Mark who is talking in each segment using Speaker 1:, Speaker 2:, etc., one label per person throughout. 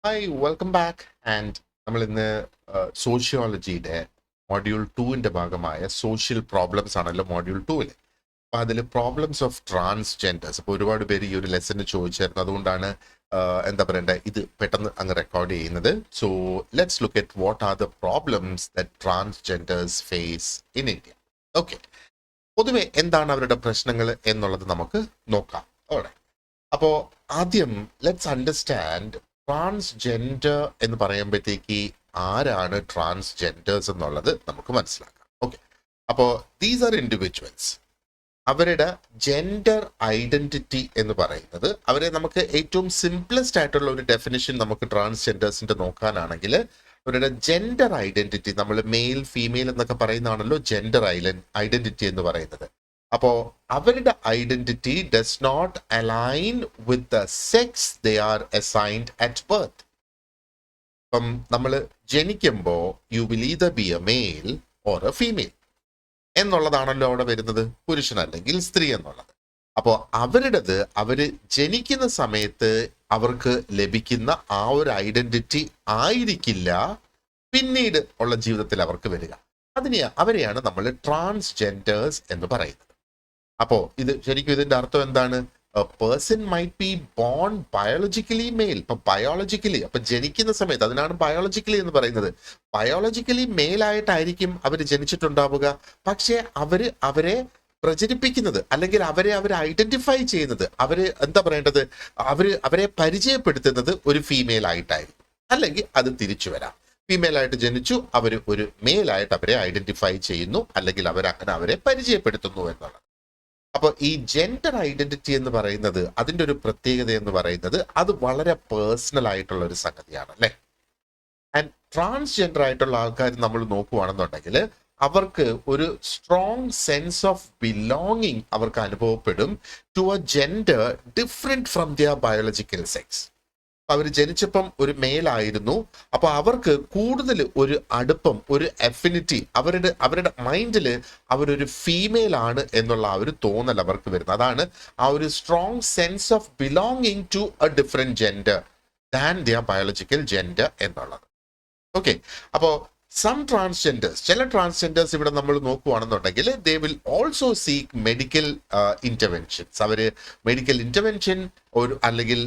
Speaker 1: Hi welcome back and നമ്മൾ ഇന്ന് സോഷ്യോളജിയുടെ module ടുവിൻ്റെ ഭാഗമായ സോഷ്യൽ പ്രോബ്ലംസ് ആണല്ലോ മൊഡ്യൂൾ ടുവിൽ. അപ്പോൾ അതിൽ പ്രോബ്ലംസ് ഓഫ് ട്രാൻസ്ജെൻഡേഴ്സ് അപ്പോൾ ഒരുപാട് പേര് ഈ ഒരു ലെസന് ചോദിച്ചായിരുന്നു. അതുകൊണ്ടാണ് എന്താ പറയണ്ടേ ഇത് പെട്ടെന്ന് അങ്ങ് റെക്കോർഡ് ചെയ്യുന്നത്. So let's look at what are the problems that transgenders face in India. Okay, പൊതുവെ എന്താണ് അവരുടെ പ്രശ്നങ്ങൾ എന്നുള്ളത് നമുക്ക് നോക്കാം. ഓടെ അപ്പോൾ ആദ്യം ലെറ്റ്സ് അണ്ടർസ്റ്റാൻഡ് ട്രാൻസ്ജെൻഡർ എന്ന് പറയുമ്പോഴത്തേക്ക് ആരാണ് ട്രാൻസ്ജെൻഡേഴ്സ് എന്നുള്ളത് നമുക്ക് മനസ്സിലാക്കാം. ഓക്കെ, അപ്പോൾ ദീസ് ആർ ഇൻഡിവിജ്വൽസ്. അവരുടെ ജെൻഡർ ഐഡന്റിറ്റി എന്ന് പറയുന്നത് അവരെ നമുക്ക് ഏറ്റവും സിംപ്ലസ്റ്റ് ആയിട്ടുള്ള ഒരു ഡെഫിനിഷൻ നമുക്ക് ട്രാൻസ്ജെൻഡേഴ്സിന്റെ നോക്കാനാണെങ്കിൽ അവരുടെ ജെൻഡർ ഐഡന്റിറ്റി, നമ്മൾ മെയിൽ ഫീമെയിൽ എന്നൊക്കെ പറയുന്നതാണല്ലോ ജെൻഡർ ഐഡന്റിറ്റി എന്ന് പറയുന്നത്. അപ്പോ അവരുടെ identity does not align with the sex they are assigned at birth. ഇപ്പം നമ്മൾ ജനിക്കുമ്പോൾ you will either be a male or a female എന്നുള്ളതാണല്ലോ അവിടെ വരുന്നത്, പുരുഷനല്ലെങ്കിൽ സ്ത്രീ എന്നുള്ളത്. അപ്പോൾ അവരുടേത് അവര് ജനിക്കുന്ന സമയത്ത് അവർക്ക് ലഭിക്കുന്ന ആ ഒരു ഐഡന്റിറ്റി ആയിരിക്കില്ല പിന്നീട് ഉള്ള ജീവിതത്തിൽ അവർക്ക് വരിക. അവരെയാണ് നമ്മൾ ട്രാൻസ്ജെൻഡേഴ്സ് എന്ന് പറയുന്നത്. അപ്പോ ഇത് ശരിക്കും ഇതിന്റെ അർത്ഥം എന്താണ്? Person might be born biologically male. ഇപ്പൊ ബയോളജിക്കലി അപ്പൊ ജനിക്കുന്ന സമയത്ത്, അതിനാണ് ബയോളജിക്കലി എന്ന് പറയുന്നത്, ബയോളജിക്കലി മെയിലായിട്ടായിരിക്കും അവർ ജനിച്ചിട്ടുണ്ടാവുക. പക്ഷെ അവരെ പ്രചരിപ്പിക്കുന്നത് അല്ലെങ്കിൽ അവരെ ഐഡന്റിഫൈ ചെയ്യുന്നത്, എന്താ പറയേണ്ടത്, അവരെ പരിചയപ്പെടുത്തുന്നത് ഒരു ഫീമെയിൽ ആയിട്ടായിരിക്കും. അല്ലെങ്കിൽ അത് തിരിച്ചു വരാം, ഫീമെയിൽ ആയിട്ട് ജനിച്ചു, അവർ ഒരു മെയിൽ ആയിട്ട് അവരെ ഐഡന്റിഫൈ ചെയ്യുന്നു, അല്ലെങ്കിൽ അവരെ പരിചയപ്പെടുത്തുന്നു എന്നുള്ളത്. അപ്പൊ ഈ ജെൻഡർ ഐഡന്റിറ്റി എന്ന് പറയുന്നത്, അതിന്റെ ഒരു പ്രത്യേകത എന്ന് പറയുന്നത് അത് വളരെ പേഴ്സണൽ ആയിട്ടുള്ള ഒരു സംഗതിയാണ് അല്ലെ. ആൻഡ് ട്രാൻസ്ജെൻഡർ ആയിട്ടുള്ള ആൾക്കാർ നമ്മൾ നോക്കുവാണെന്നുണ്ടെങ്കിൽ അവർക്ക് ഒരു സ്ട്രോങ് സെൻസ് ഓഫ് ബിലോങ്ങിങ് അവർക്ക് അനുഭവപ്പെടും to a gender different from their biological sex. അവർ ജനിച്ചപ്പം ഒരു മെയിലായിരുന്നു, അപ്പൊ അവർക്ക് കൂടുതൽ ഒരു അടുപ്പം, ഒരു അഫിനിറ്റി, അവരുടെ മൈൻഡിൽ അവരൊരു ഫീമെയിൽ ആണ് എന്നുള്ള ആ ഒരു തോന്നൽ അവർക്ക് വരുന്നത്. അതാണ് ആ ഒരു strong sense of belonging to a different gender than their biological gender എന്നുള്ളത്. ഓക്കെ, അപ്പോ സം ട്രാൻസ്ജെൻഡേഴ്സ്, ചില ട്രാൻസ്ജെൻഡേഴ്സ് ഇവിടെ നമ്മൾ നോക്കുകയാണെന്നുണ്ടെങ്കിൽ they will also seek medical interventions. അവര് മെഡിക്കൽ ഇന്റർവെൻഷൻ അല്ലെങ്കിൽ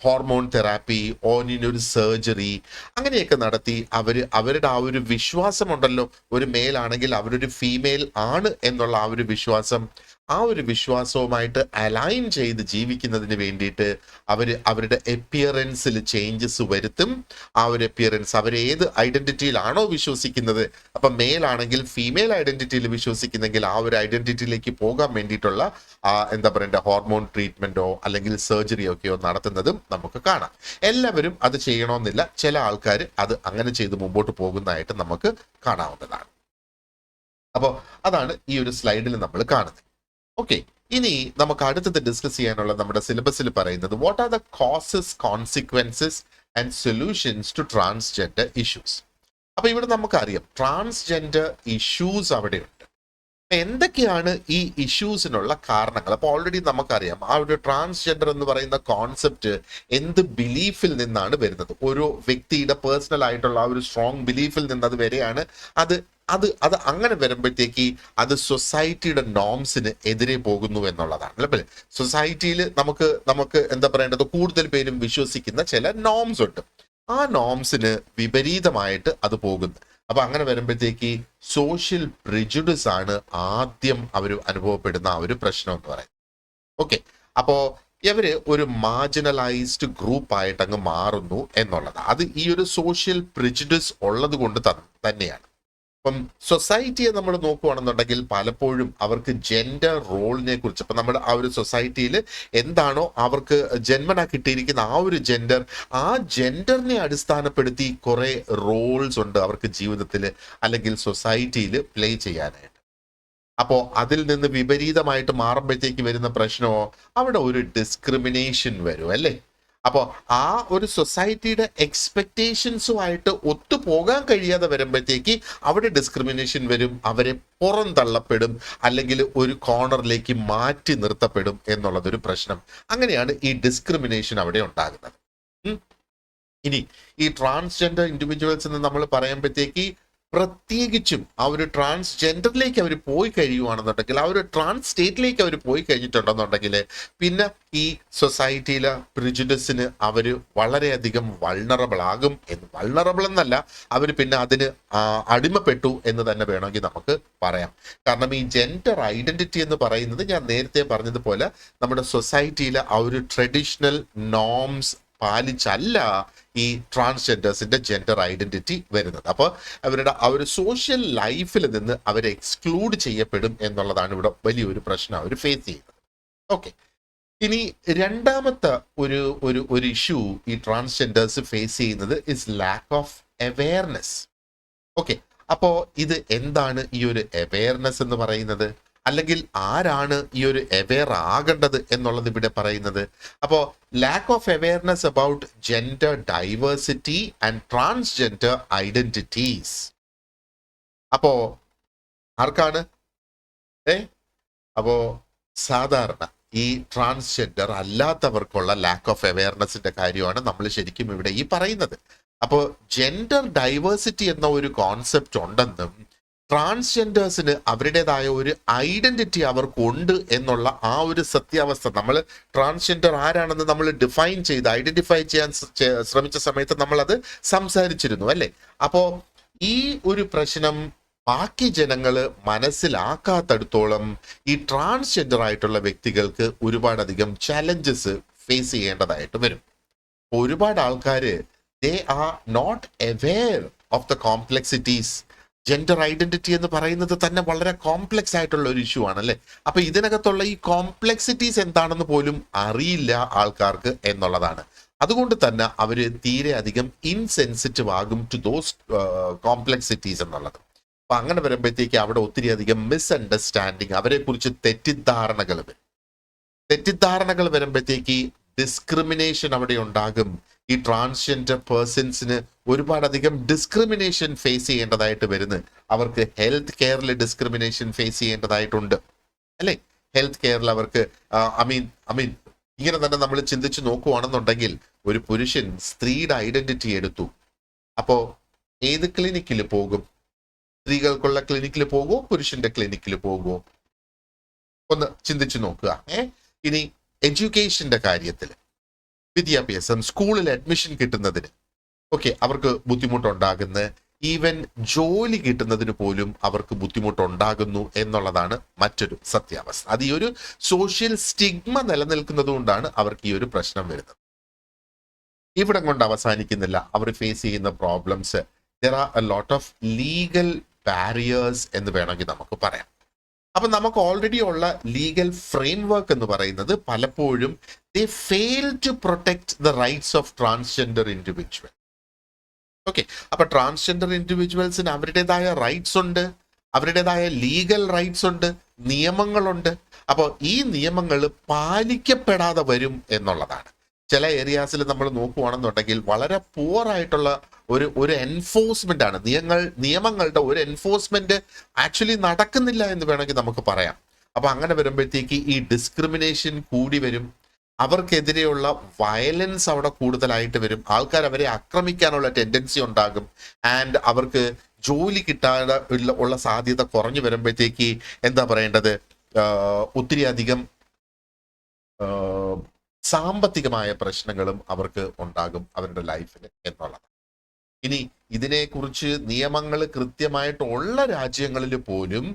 Speaker 1: ഹോർമോൺ തെറാപ്പി ഒരു സർജറി അങ്ങനെയൊക്കെ നടത്തി അവരുടെ ആ ഒരു വിശ്വാസമുണ്ടല്ലോ, ഒരു മെയിലാണെങ്കിൽ അവരൊരു ഫീമെയിൽ ആണ് എന്നുള്ള ആ ഒരു വിശ്വാസവുമായിട്ട് അലൈൻ ചെയ്ത് ജീവിക്കുന്നതിന് വേണ്ടിയിട്ട് അവരുടെ എപ്പിയറൻസിൽ ചേഞ്ചസ് വരുത്തും. ആ ഒരു എപ്പിയറൻസ് ഏത് ഐഡന്റിറ്റിയിലാണോ വിശ്വസിക്കുന്നത്, അപ്പൊ മെയിൽ ആണെങ്കിൽ ഫീമെയിൽ ഐഡന്റിറ്റിയിൽ വിശ്വസിക്കുന്നെങ്കിൽ ആ ഒരു ഐഡന്റിറ്റിയിലേക്ക് പോകാൻ വേണ്ടിയിട്ടുള്ള എന്താ പറയണ്ട ഹോർമോൺ ട്രീറ്റ്മെന്റോ അല്ലെങ്കിൽ സർജറിയോ ഒക്കെയോ നടത്തുന്നതും നമുക്ക് കാണാം. എല്ലാവരും അത് ചെയ്യണമെന്നില്ല, ചില ആൾക്കാർ അത് അങ്ങനെ ചെയ്ത് മുമ്പോട്ട് പോകുന്നതായിട്ട് നമുക്ക് കാണാവുന്നതാണ്. അപ്പോൾ അതാണ് ഈ ഒരു സ്ലൈഡിൽ നമ്മൾ കാണുന്നത്. ഓക്കെ, ഇനി നമുക്ക് അടുത്തത് ഡിസ്കസ് ചെയ്യാനുള്ള നമ്മുടെ സിലബസിൽ പറയുന്നത് what are the causes, consequences and solutions to transgender issues. അപ്പൊ ഇവിടെ നമുക്കറിയാം ട്രാൻസ്ജെൻഡർ ഇഷ്യൂസ് അവിടെയുണ്ട്. എന്തൊക്കെയാണ് ഈ ഇഷ്യൂസിനുള്ള കാരണങ്ങൾ? അപ്പൊ ഓൾറെഡി നമുക്കറിയാം ആ ഒരു ട്രാൻസ്ജെൻഡർ എന്ന് പറയുന്ന കോൺസെപ്റ്റ് എന്ത് ബിലീഫിൽ നിന്നാണ് വരുന്നത്. ഒരു വ്യക്തിയുടെ പേഴ്സണൽ ആയിട്ടുള്ള ആ ഒരു സ്ട്രോങ് ബിലീഫിൽ നിന്ന് അത് വരെയാണ്. അത് അങ്ങനെ വരുമ്പോഴത്തേക്ക് അത് സൊസൈറ്റിയുടെ നോംസിന് എതിരെ പോകുന്നു എന്നുള്ളതാണ് അല്ലേ. സൊസൈറ്റിയിൽ നമുക്ക് എന്താ പറയേണ്ടത്, കൂടുതൽ പേരും വിശ്വസിക്കുന്ന ചില നോംസ് ഉണ്ട്, ആ നോംസിന് വിപരീതമായിട്ട് അത് പോകുന്നു. അപ്പൊ അങ്ങനെ വരുമ്പോഴത്തേക്ക് സോഷ്യൽ പ്രിജുഡിസ് ആണ് ആദ്യം അവർ അനുഭവപ്പെടുന്ന ആ ഒരു പ്രശ്നം എന്ന് പറയുന്നത്. ഓക്കെ, അപ്പോ ഇവര് ഒരു മാർജിനലൈസ്ഡ് ഗ്രൂപ്പ് ആയിട്ട് അങ്ങ് മാറുന്നു എന്നുള്ളത് അത് ഈ ഒരു സോഷ്യൽ പ്രിജുഡിസ് ഉള്ളത് കൊണ്ട് തന്നെയാണ്. അപ്പം സൊസൈറ്റിയെ നമ്മൾ നോക്കുകയാണെന്നുണ്ടെങ്കിൽ പലപ്പോഴും അവർക്ക് ജെൻഡർ റോളിനെ കുറിച്ച്, ഇപ്പം നമ്മുടെ ആ ഒരു സൊസൈറ്റിയിൽ എന്താണോ അവർക്ക് ജന്മന കിട്ടിയിരിക്കുന്ന ആ ഒരു ജെൻഡർ, ആ ജെൻഡറിനെ അടിസ്ഥാനപ്പെടുത്തി കുറെ റോൾസ് ഉണ്ട് അവർക്ക് ജീവിതത്തിൽ അല്ലെങ്കിൽ സൊസൈറ്റിയിൽ പ്ലേ ചെയ്യാനായിട്ട്. അപ്പോൾ അതിൽ നിന്ന് വിപരീതമായിട്ട് മാറുമ്പോഴത്തേക്ക് വരുന്ന പ്രശ്നമോ അവിടെ ഒരു ഡിസ്ക്രിമിനേഷൻ വരും അല്ലേ. അപ്പോൾ ആ ഒരു സൊസൈറ്റിയുടെ എക്സ്പെക്ടേഷൻസുമായിട്ട് ഒത്തുപോകാൻ കഴിയാതെ വരുമ്പോഴത്തേക്ക് അവിടെ ഡിസ്ക്രിമിനേഷൻ വരും, അവരെ പുറന്തള്ളപ്പെടും അല്ലെങ്കിൽ ഒരു കോർണറിലേക്ക് മാറ്റി നിർത്തപ്പെടും എന്നുള്ളതൊരു പ്രശ്നം. അങ്ങനെയാണ് ഈ ഡിസ്ക്രിമിനേഷൻ അവിടെ ഉണ്ടാകുന്നത്. ഇനി ഈ ട്രാൻസ്ജെൻഡർ ഇൻഡിവിജ്വൽസ് എന്ന് നമ്മൾ പറയുമ്പോഴത്തേക്ക് പ്രത്യേകിച്ചും ആ ഒരു ട്രാൻസ്ജെൻഡറിലേക്ക് അവർ പോയി കഴിയുവാണെന്നുണ്ടെങ്കിൽ, ആ ഒരു ട്രാൻസ് സ്റ്റേറ്റിലേക്ക് അവർ പോയി കഴിഞ്ഞിട്ടുണ്ടെന്നുണ്ടെങ്കിൽ, പിന്നെ ഈ സൊസൈറ്റിയിലെ പ്രിജുഡിസിന് അവർ വളരെയധികം വൾണറബിൾ ആകും. വൾണറബിൾ എന്നല്ല, അവർ പിന്നെ അതിന് അടിമപ്പെട്ടു എന്ന് തന്നെ വേണമെങ്കിൽ നമുക്ക് പറയാം. കാരണം ഈ ജെൻഡർ ഐഡന്റിറ്റി എന്ന് പറയുന്നത് ഞാൻ നേരത്തെ പറഞ്ഞതുപോലെ നമ്മുടെ സൊസൈറ്റിയിലെ ആ ഒരു ട്രഡീഷണൽ നോംസ് പാലിച്ചല്ല ഈ ട്രാൻസ്ജെൻഡേഴ്സിന്റെ ജെൻഡർ ഐഡന്റിറ്റി വരുന്നത്. അപ്പോൾ അവരുടെ ആ ഒരു സോഷ്യൽ ലൈഫിൽ നിന്ന് അവർ എക്സ്ക്ലൂഡ് ചെയ്യപ്പെടും എന്നുള്ളതാണ് ഇവിടെ വലിയൊരു പ്രശ്നം അവർ ഫേസ് ചെയ്യുന്നത്. ഓക്കെ, ഇനി രണ്ടാമത്തെ ഒരു ഒരു ഒരു ഇഷ്യൂ ഈ ട്രാൻസ്ജെൻഡേഴ്സ് ഫേസ് ചെയ്യുന്നത് is lack of awareness. Okay, അപ്പോ ഇത് എന്താണ് ഈ ഒരു അവെയർനെസ് എന്ന് പറയുന്നത്, അല്ലെങ്കിൽ ആരാണ് ഈ ഒരു അവെയർ ആകേണ്ടത് എന്നുള്ളത് ഇവിടെ പറയുന്നത്? അപ്പോൾ lack of awareness about gender diversity and transgender identities. അപ്പോ ആർക്കാണ്? അപ്പോ സാധാരണ ഈ ട്രാൻസ്ജെൻഡർ അല്ലാത്തവർക്കുള്ള ലാക്ക് ഓഫ് അവെയർനെസിന്റെ കാര്യമാണ് നമ്മൾ ശരിക്കും ഇവിടെ ഈ പറയുന്നത്. അപ്പോൾ ജെൻഡർ ഡൈവേഴ്സിറ്റി എന്ന ഒരു കോൺസെപ്റ്റ് ഉണ്ടെന്നും ട്രാൻസ്ജെൻഡേഴ്സിന് അവരുടേതായ ഒരു ഐഡന്റിറ്റി അവർക്കുണ്ട് എന്നുള്ള ആ ഒരു സത്യാവസ്ഥ, നമ്മൾ ട്രാൻസ്ജെൻഡർ ആരാണെന്ന് നമ്മൾ ഡിഫൈൻ ചെയ്ത് ഐഡന്റിഫൈ ചെയ്യാൻ ശ്രമിച്ച സമയത്ത് നമ്മൾ അത് സംസാരിച്ചിരുന്നു അല്ലേ? അപ്പോ ഈ ഒരു പ്രശ്നം ബാക്കി ജനങ്ങൾ മനസ്സിലാക്കാത്തടത്തോളം ഈ ട്രാൻസ്ജെൻഡർ ആയിട്ടുള്ള വ്യക്തികൾക്ക് ഒരുപാടധികം ചലഞ്ചസ് ഫേസ് ചെയ്യേണ്ടതായിട്ട് വരും. ഒരുപാട് ആൾക്കാർ they are not aware of the complexities. Gender identity എന്ന് പറയുന്നത് തന്നെ വളരെ കോംപ്ലെക്സ് ആയിട്ടുള്ള ഒരു ഇഷ്യൂ ആണല്ലേ. അപ്പൊ ഇതിനകത്തുള്ള ഈ കോംപ്ലെക്സിറ്റീസ് എന്താണെന്ന് പോലും അറിയില്ല ആൾക്കാർക്ക് എന്നുള്ളതാണ്. അതുകൊണ്ട് തന്നെ അവര് തീരെ അധികം ഇൻസെൻസിറ്റീവ് ആകും ടു ദോസ് കോംപ്ലെക്സിറ്റീസ് എന്നുള്ളത്. അപ്പൊ അങ്ങനെ വരുമ്പോഴത്തേക്ക് അവിടെ ഒത്തിരി അധികം മിസ്അണ്ടർസ്റ്റാൻഡിങ്, അവരെ കുറിച്ച് തെറ്റിദ്ധാരണകൾ വരുമ്പോഴത്തേക്ക് ഡിസ്ക്രിമിനേഷൻ അവിടെ ഉണ്ടാകും. ഈ ട്രാൻസ്ജെൻഡർ പേഴ്സൺസിന് ഒരുപാടധികം ഡിസ്ക്രിമിനേഷൻ ഫേസ് ചെയ്യേണ്ടതായിട്ട് വരുന്നു. അവർക്ക് ഹെൽത്ത് കെയറിൽ ഡിസ്ക്രിമിനേഷൻ ഫേസ് ചെയ്യേണ്ടതായിട്ടുണ്ട് അല്ലേ? ഹെൽത്ത് കെയറിൽ അവർക്ക് ഇങ്ങനെ തന്നെ നമ്മൾ ചിന്തിച്ച് നോക്കുവാണെന്നുണ്ടെങ്കിൽ, ഒരു പുരുഷൻ സ്ത്രീയുടെ ഐഡന്റിറ്റി എടുത്തു, അപ്പോ ഏത് ക്ലിനിക്കിൽ പോകും? സ്ത്രീകൾക്കുള്ള ക്ലിനിക്കിൽ പോകുമോ പുരുഷന്റെ ക്ലിനിക്കിൽ പോകുമോ? ഒന്ന് ചിന്തിച്ചു നോക്കുക. ഇനി എഡ്യൂക്കേഷന്റെ കാര്യത്തിൽ, വിദ്യാഭ്യാസം, സ്കൂളിൽ അഡ്മിഷൻ കിട്ടുന്നതിന് അവർക്ക് ബുദ്ധിമുട്ടുണ്ടാകുന്ന, ഈവൻ ജോലി കിട്ടുന്നതിന് പോലും അവർക്ക് ബുദ്ധിമുട്ടുണ്ടാകുന്നു എന്നുള്ളതാണ് മറ്റൊരു സത്യാവസ്ഥ. അത് ഈ ഒരു സോഷ്യൽ സ്റ്റിഗ്മ നിലനിൽക്കുന്നത് കൊണ്ടാണ് അവർക്ക് ഈ ഒരു പ്രശ്നം വരുന്നത്. ഇവിടെ കൊണ്ട് അവസാനിക്കുന്നില്ല അവർ ഫേസ് ചെയ്യുന്ന problems. There R a lot of legal barriers എന്ന് വേണമെങ്കിൽ നമുക്ക് പറയാം. അപ്പൊ നമുക്ക് ഓൾറെഡി ഉള്ള ലീഗൽ ഫ്രെയിംവർക്ക് എന്ന് പറയുന്നത് പലപ്പോഴും they fail to protect the rights of transgender individual. അപ്പൊ ട്രാൻസ്ജെൻഡർ ഇൻഡിവിജ്വൽസിന് അവരുടേതായ റൈറ്റ്സ് ഉണ്ട്, അവരുടേതായ ലീഗൽ റൈറ്റ്സ് ഉണ്ട്, നിയമങ്ങളുണ്ട്. അപ്പോൾ ഈ നിയമങ്ങൾ പാലിക്കപ്പെടാതെ വരും എന്നുള്ളതാണ്. ചില ഏരിയാസിൽ നമ്മൾ നോക്കുവാണെന്നുണ്ടെങ്കിൽ വളരെ പുവർ ആയിട്ടുള്ള ഒരു എൻഫോഴ്സ്മെന്റ് ആണ്. നിയമങ്ങളുടെ ഒരു എൻഫോഴ്സ്മെന്റ് ആക്ച്വലി നടക്കുന്നില്ല എന്ന് വേണമെങ്കിൽ നമുക്ക് പറയാം. അപ്പൊ അങ്ങനെ വരുമ്പോഴത്തേക്ക് ഈ ഡിസ്ക്രിമിനേഷൻ കൂടി വരും, അവർക്കെതിരെയുള്ള വയലൻസ് അവിടെ കൂടുതലായിട്ട് വരും, ആൾക്കാർ അവരെ ആക്രമിക്കാനുള്ള ടെൻഡൻസി ഉണ്ടാകും, ആൻഡ് അവർക്ക് ജോലി കിട്ടാതെ ഉള്ള സാധ്യത കുറഞ്ഞു വരുമ്പോഴത്തേക്ക് എന്താ പറയേണ്ടത്, ഒത്തിരി അധികം സാമ്പത്തികമായ പ്രശ്നങ്ങളും അവർക്ക് ഉണ്ടാകും അവരുടെ ലൈഫിന് എന്നുള്ളത്. ഇനി ഇതിനെക്കുറിച്ച് നിയമങ്ങൾ കൃത്യമായിട്ടുള്ള രാജ്യങ്ങളിൽ പോലും,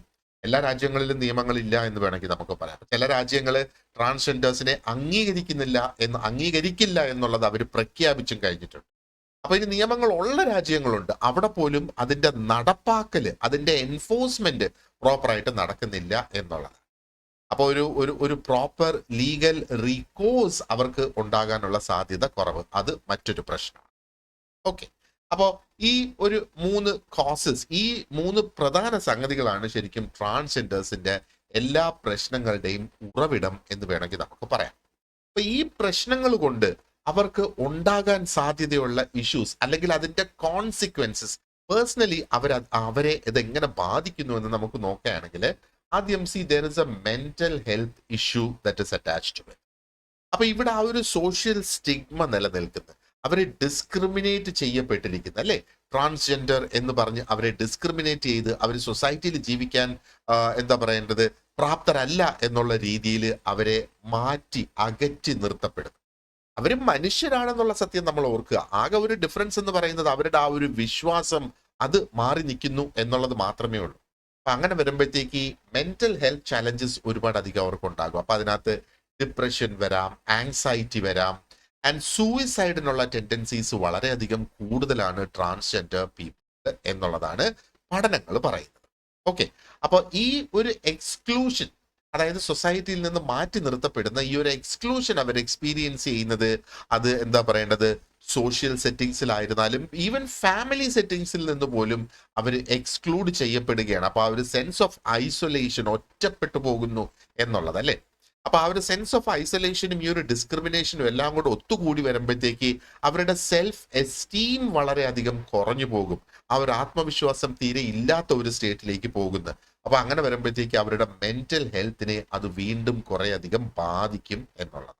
Speaker 1: എല്ലാ രാജ്യങ്ങളിലും നിയമങ്ങളില്ല എന്ന് വേണമെങ്കിൽ നമുക്ക് പറയാം. ചില രാജ്യങ്ങൾ ട്രാൻസ്ജെൻഡേഴ്സിനെ അംഗീകരിക്കില്ല എന്നുള്ളത് അവർ പ്രഖ്യാപിച്ചും കഴിഞ്ഞിട്ടുണ്ട്. അപ്പൊ ഇനി നിയമങ്ങൾ ഉള്ള രാജ്യങ്ങളുണ്ട്, അവിടെ പോലും അതിന്റെ നടപ്പാക്കല്, അതിന്റെ എൻഫോഴ്സ്മെന്റ് പ്രോപ്പറായിട്ട് നടക്കുന്നില്ല എന്നുള്ളത്. അപ്പൊ ഒരു പ്രോപ്പർ ലീഗൽ റീകോഴ്സ് അവർക്ക് ഉണ്ടാകാനുള്ള സാധ്യത കുറവ്. അത് മറ്റൊരു പ്രശ്നമാണ്. അപ്പോൾ ഈ ഒരു 3 കോസസ്, ഈ 3 പ്രധാന സംഗതികളാണ് ശരിക്കും ട്രാൻസ്ജെൻഡേഴ്സിന്റെ എല്ലാ പ്രശ്നങ്ങളുടെയും ഉറവിടം എന്ന് വേണമെങ്കിൽ നമുക്ക് പറയാം. അപ്പൊ ഈ പ്രശ്നങ്ങൾ കൊണ്ട് അവർക്ക് ഉണ്ടാകാൻ സാധ്യതയുള്ള ഇഷ്യൂസ് അല്ലെങ്കിൽ അതിന്റെ കോൺസിക്വൻസസ് പേഴ്സണലി അവരെ ഇതെങ്ങനെ ബാധിക്കുന്നു എന്ന് നമുക്ക് നോക്കുകയാണെങ്കിൽ, ആദ്യം there is a mental health issue that is attached to it. അപ്പൊ ഇവിടെ ആ ഒരു സോഷ്യൽ സ്റ്റിഗ്മ നിലനിൽക്കുന്നത്. അവരെ ഡിസ്ക്രിമിനേറ്റ് ചെയ്യപ്പെട്ടിരിക്കുന്നത് അല്ലേ? ട്രാൻസ്ജെൻഡർ എന്ന് പറഞ്ഞ് അവരെ ഡിസ്ക്രിമിനേറ്റ് ചെയ്ത് അവർ സൊസൈറ്റിയിൽ ജീവിക്കാൻ എന്താ പറയേണ്ടത്, പ്രാപ്തരല്ല എന്നുള്ള രീതിയിൽ അവരെ മാറ്റി അകറ്റി നിർത്തപ്പെടും. അവര് മനുഷ്യരാണെന്നുള്ള സത്യം നമ്മൾ ഓർക്കുക. ആകെ ഒരു ഡിഫറൻസ് എന്ന് പറയുന്നത് അവരുടെ ആ ഒരു വിശ്വാസം അത് മാറി നിൽക്കുന്നു എന്നുള്ളത് മാത്രമേ ഉള്ളൂ. അപ്പൊ അങ്ങനെ വരുമ്പോഴത്തേക്ക് മെന്റൽ ഹെൽത്ത് ചാലഞ്ചസ് ഒരുപാട് അധികം അവർക്ക് ഉണ്ടാകും. അപ്പൊ അതിനകത്ത് ഡിപ്രഷൻ വരാം, ആങ്സൈറ്റി വരാം, ആൻഡ് സൂയിസൈഡിനുള്ള ടെൻഡൻസീസ് വളരെയധികം കൂടുതലാണ് ട്രാൻസ്ജെൻഡർ പീപ്പിൾ എന്നുള്ളതാണ് പഠനങ്ങൾ പറയുന്നത്. ഓക്കെ, അപ്പൊ ഈ ഒരു എക്സ്ക്ലൂഷൻ, അതായത് സൊസൈറ്റിയിൽ നിന്ന് മാറ്റി നിർത്തപ്പെടുന്ന ഈ ഒരു എക്സ്ക്ലൂഷൻ അവർ എക്സ്പീരിയൻസ് ചെയ്യുന്നത് അത് എന്താ പറയേണ്ടത്, സോഷ്യൽ സെറ്റിങ്സിലായിരുന്നാലും ഈവൻ ഫാമിലി സെറ്റിങ്സിൽ നിന്ന് പോലും അവർ എക്സ്ക്ലൂഡ് ചെയ്യപ്പെടുകയാണ്. അപ്പൊ ആ ഒരു സെൻസ് ഓഫ് ഐസൊലേഷൻ, ഒറ്റപ്പെട്ടു പോകുന്നു എന്നുള്ളത് അല്ലേ. അപ്പൊ ആ ഒരു സെൻസ് ഓഫ് ഐസൊലേഷനും ഈ ഒരു ഡിസ്ക്രിമിനേഷനും എല്ലാം കൂടെ ഒത്തുകൂടി വരുമ്പോഴത്തേക്ക് അവരുടെ സെൽഫ് എസ്റ്റീം വളരെയധികം കുറഞ്ഞു പോകും. ആ ഒരു ആത്മവിശ്വാസം തീരെ ഇല്ലാത്ത ഒരു സ്റ്റേറ്റിലേക്ക് പോകുന്നു. അപ്പൊ അങ്ങനെ വരുമ്പോഴത്തേക്ക് അവരുടെ മെന്റൽ ഹെൽത്തിനെ അത് വീണ്ടും കുറെ അധികം ബാധിക്കും എന്നുള്ളത്.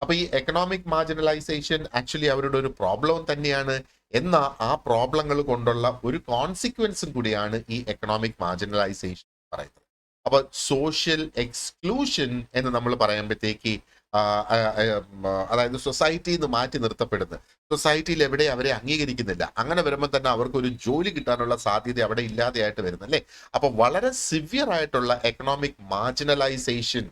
Speaker 1: അപ്പൊ ഈ എക്കണോമിക് മാർജിനലൈസേഷൻ ആക്ച്വലി അവരുടെ ഒരു പ്രോബ്ലം തന്നെയാണ്. എന്നാൽ ആ പ്രോബ്ലങ്ങൾ കൊണ്ടുള്ള ഒരു കോൺസിക്വൻസും കൂടിയാണ് ഈ എക്കണോമിക് മാർജിനലൈസേഷൻ പറയുന്നത്. അപ്പൊ സോഷ്യൽ എക്സ്ക്ലൂഷൻ എന്ന് നമ്മൾ പറയുമ്പോഴത്തേക്ക് അതായത് സൊസൈറ്റിയിൽ നിന്ന് മാറ്റി നിർത്തപ്പെടുന്നത്, സൊസൈറ്റിയിൽ എവിടെ അവരെ അംഗീകരിക്കുന്നില്ല. അങ്ങനെ വരുമ്പോൾ തന്നെ അവർക്ക് ഒരു ജോലി കിട്ടാനുള്ള സാധ്യത അവിടെ ഇല്ലാതെയായിട്ട് വരുന്നു അല്ലേ. അപ്പൊ വളരെ സിവിയർ ആയിട്ടുള്ള എക്കണോമിക് മാർജിനലൈസേഷൻ,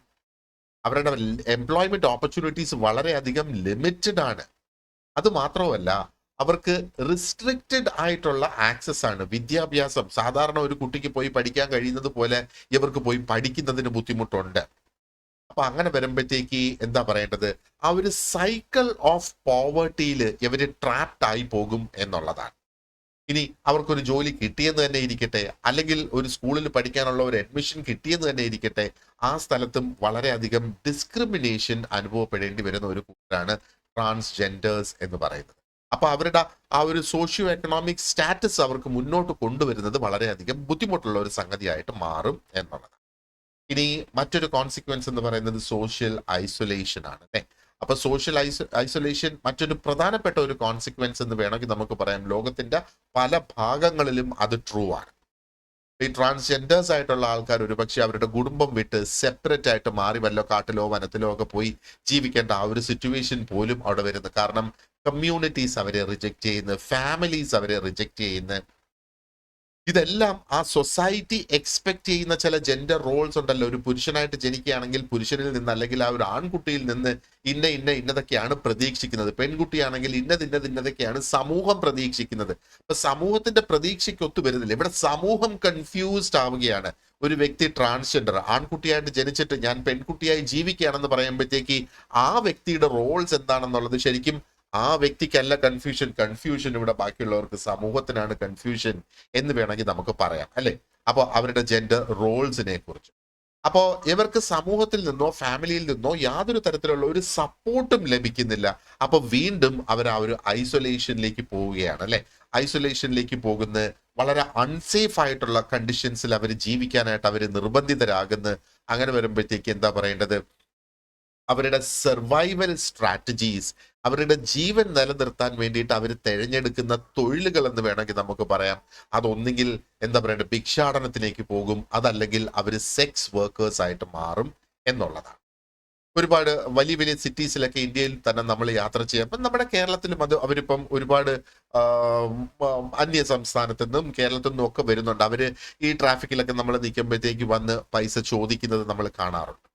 Speaker 1: അവരുടെ എംപ്ലോയ്മെന്റ് ഓപ്പർച്യൂണിറ്റീസ് വളരെയധികം ലിമിറ്റഡ് ആണ്. അത് മാത്രമല്ല അവർക്ക് റിസ്ട്രിക്റ്റഡ് ആയിട്ടുള്ള ആക്സസ് ആണ്. വിദ്യാഭ്യാസം സാധാരണ ഒരു കുട്ടിക്ക് പോയി പഠിക്കാൻ കഴിയുന്നത് പോലെ ഇവർക്ക് പോയി പഠിക്കുന്നതിന് ബുദ്ധിമുട്ടുണ്ട്. അപ്പൊ അങ്ങനെ വരുമ്പോഴത്തേക്ക് എന്താ പറയേണ്ടത്, ആ ഒരു സൈക്കിൾ ഓഫ് പോവർട്ടിയിൽ ഇവര് ട്രാപ്ഡ് ആയി പോകും എന്നുള്ളതാണ്. ഇനി അവർക്കൊരു ജോലി കിട്ടിയെന്ന് തന്നെ ഇരിക്കട്ടെ, അല്ലെങ്കിൽ ഒരു സ്കൂളിൽ പഠിക്കാനുള്ള ഒരു അഡ്മിഷൻ കിട്ടിയെന്ന് തന്നെ ഇരിക്കട്ടെ, ആ സ്ഥലത്തും വളരെയധികം ഡിസ്ക്രിമിനേഷൻ അനുഭവപ്പെടേണ്ടി വരുന്ന ഒരു കൂട്ടരാണ് ട്രാൻസ്ജെൻഡേഴ്സ് എന്ന് പറയുന്നത്. അപ്പൊ അവരുടെ ആ ഒരു സോഷ്യോ എക്കണോമിക് സ്റ്റാറ്റസ് അവർക്ക് മുന്നോട്ട് കൊണ്ടുവരുന്നത് വളരെയധികം ബുദ്ധിമുട്ടുള്ള ഒരു സംഗതിയായിട്ട് മാറും എന്നുള്ളത്. ഇനി മറ്റൊരു കോൺസിക്വൻസ് എന്ന് പറയുന്നത് സോഷ്യൽ ഐസൊലേഷൻ ആണ് അല്ലെ. അപ്പൊ സോഷ്യൽ ഐസൊലേഷൻ മറ്റൊരു പ്രധാനപ്പെട്ട ഒരു കോൺസിക്വൻസ് എന്ന് വേണമെങ്കിൽ നമുക്ക് പറയാം. ലോകത്തിന്റെ പല ഭാഗങ്ങളിലും അത് ട്രൂ ആണ്. ഈ ട്രാൻസ്ജെൻഡേഴ്സ് ആയിട്ടുള്ള ആൾക്കാർ ഒരുപക്ഷെ അവരുടെ കുടുംബം വിട്ട് സെപ്പറേറ്റ് ആയിട്ട് മാറി വല്ല കാട്ടിലോ വനത്തിലോ ഒക്കെ പോയി ജീവിക്കേണ്ട ആ ഒരു സിറ്റുവേഷൻ പോലും അവിടെ വരുന്നു. കാരണം കമ്മ്യൂണിറ്റീസ് അവരെ റിജക്റ്റ് ചെയ്യുന്നു, ഫാമിലീസ് അവരെ റിജക്റ്റ് ചെയ്യുന്നു. ഇതെല്ലാം ആ സൊസൈറ്റി എക്സ്പെക്ട് ചെയ്യുന്ന ചില ജെൻഡർ റോൾസ് ഉണ്ടല്ലോ. ഒരു പുരുഷനായിട്ട് ജനിക്കുകയാണെങ്കിൽ പുരുഷനിൽ നിന്ന്, അല്ലെങ്കിൽ ആ ഒരു ആൺകുട്ടിയിൽ നിന്ന് ഇന്നതൊക്കെയാണ് പ്രതീക്ഷിക്കുന്നത്. പെൺകുട്ടിയാണെങ്കിൽ ഇന്നതൊക്കെയാണ് സമൂഹം പ്രതീക്ഷിക്കുന്നത്. അപ്പൊ സമൂഹത്തിന്റെ പ്രതീക്ഷയ്ക്ക് ഒത്തു വരുന്നില്ല. ഇവിടെ സമൂഹം കൺഫ്യൂസ്ഡ് ആവുകയാണ്. ഒരു വ്യക്തി ട്രാൻസ്ജെൻഡർ ആൺകുട്ടിയായിട്ട് ജനിച്ചിട്ട് ഞാൻ പെൺകുട്ടിയായി ജീവിക്കുകയാണെന്ന് പറയുമ്പോഴത്തേക്ക് ആ വ്യക്തിയുടെ റോൾസ് എന്താണെന്നുള്ളത് ശരിക്കും ആ വ്യക്തിക്കല്ല കൺഫ്യൂഷൻ ഇവിടെ ബാക്കിയുള്ളവർക്ക്, സമൂഹത്തിനാണ് കൺഫ്യൂഷൻ എന്ന് വേണമെങ്കിൽ നമുക്ക് പറയാം അല്ലെ. അപ്പോൾ അവരുടെ ജെൻഡർ റോൾസിനെ കുറിച്ച്, അപ്പോൾ ഇവർക്ക് സമൂഹത്തിൽ നിന്നോ ഫാമിലിയിൽ നിന്നോ യാതൊരു തരത്തിലുള്ള ഒരു സപ്പോർട്ടും ലഭിക്കുന്നില്ല. അപ്പൊ വീണ്ടും അവർ ആ ഒരു ഐസൊലേഷനിലേക്ക് പോവുകയാണ് അല്ലെ. ഐസൊലേഷനിലേക്ക് പോകുന്ന വളരെ അൺസേഫ് ആയിട്ടുള്ള കണ്ടീഷൻസിൽ അവർ ജീവിക്കാനായിട്ട് അവർ നിർബന്ധിതരാകുന്നു. അങ്ങനെ വരുമ്പോഴത്തേക്ക് എന്താ പറയേണ്ടത്, അവരുടെ സർവൈവൽ സ്ട്രാറ്റജീസ്, അവരുടെ ജീവൻ നിലനിർത്താൻ വേണ്ടിയിട്ട് അവർ തിരഞ്ഞെടുക്കുന്ന തൊഴിലുകൾ എന്ന് വേണമെങ്കിൽ നമുക്ക് പറയാം. അതൊന്നുകിൽ എന്താ പറയേണ്ടത് ഭിക്ഷാടനത്തിലേക്ക് പോകും, അതല്ലെങ്കിൽ അവർ സെക്സ് വർക്കേഴ്സ് ആയിട്ട് മാറും എന്നുള്ളതാണ്. ഒരുപാട് വലിയ വലിയ സിറ്റീസിലൊക്കെ ഇന്ത്യയിൽ തന്നെ നമ്മൾ യാത്ര ചെയ്യാം. അപ്പം നമ്മുടെ കേരളത്തിലും അത് അവരിപ്പം ഒരുപാട് അന്യ സംസ്ഥാനത്തു നിന്നും കേരളത്തിൽ നിന്നും ഒക്കെ വരുന്നുണ്ട്. അവര് ഈ ട്രാഫിക്കിലൊക്കെ നമ്മൾ നിൽക്കുമ്പോഴത്തേക്ക് വന്ന് പൈസ ചോദിക്കുന്നത് നമ്മൾ കാണാറുണ്ട്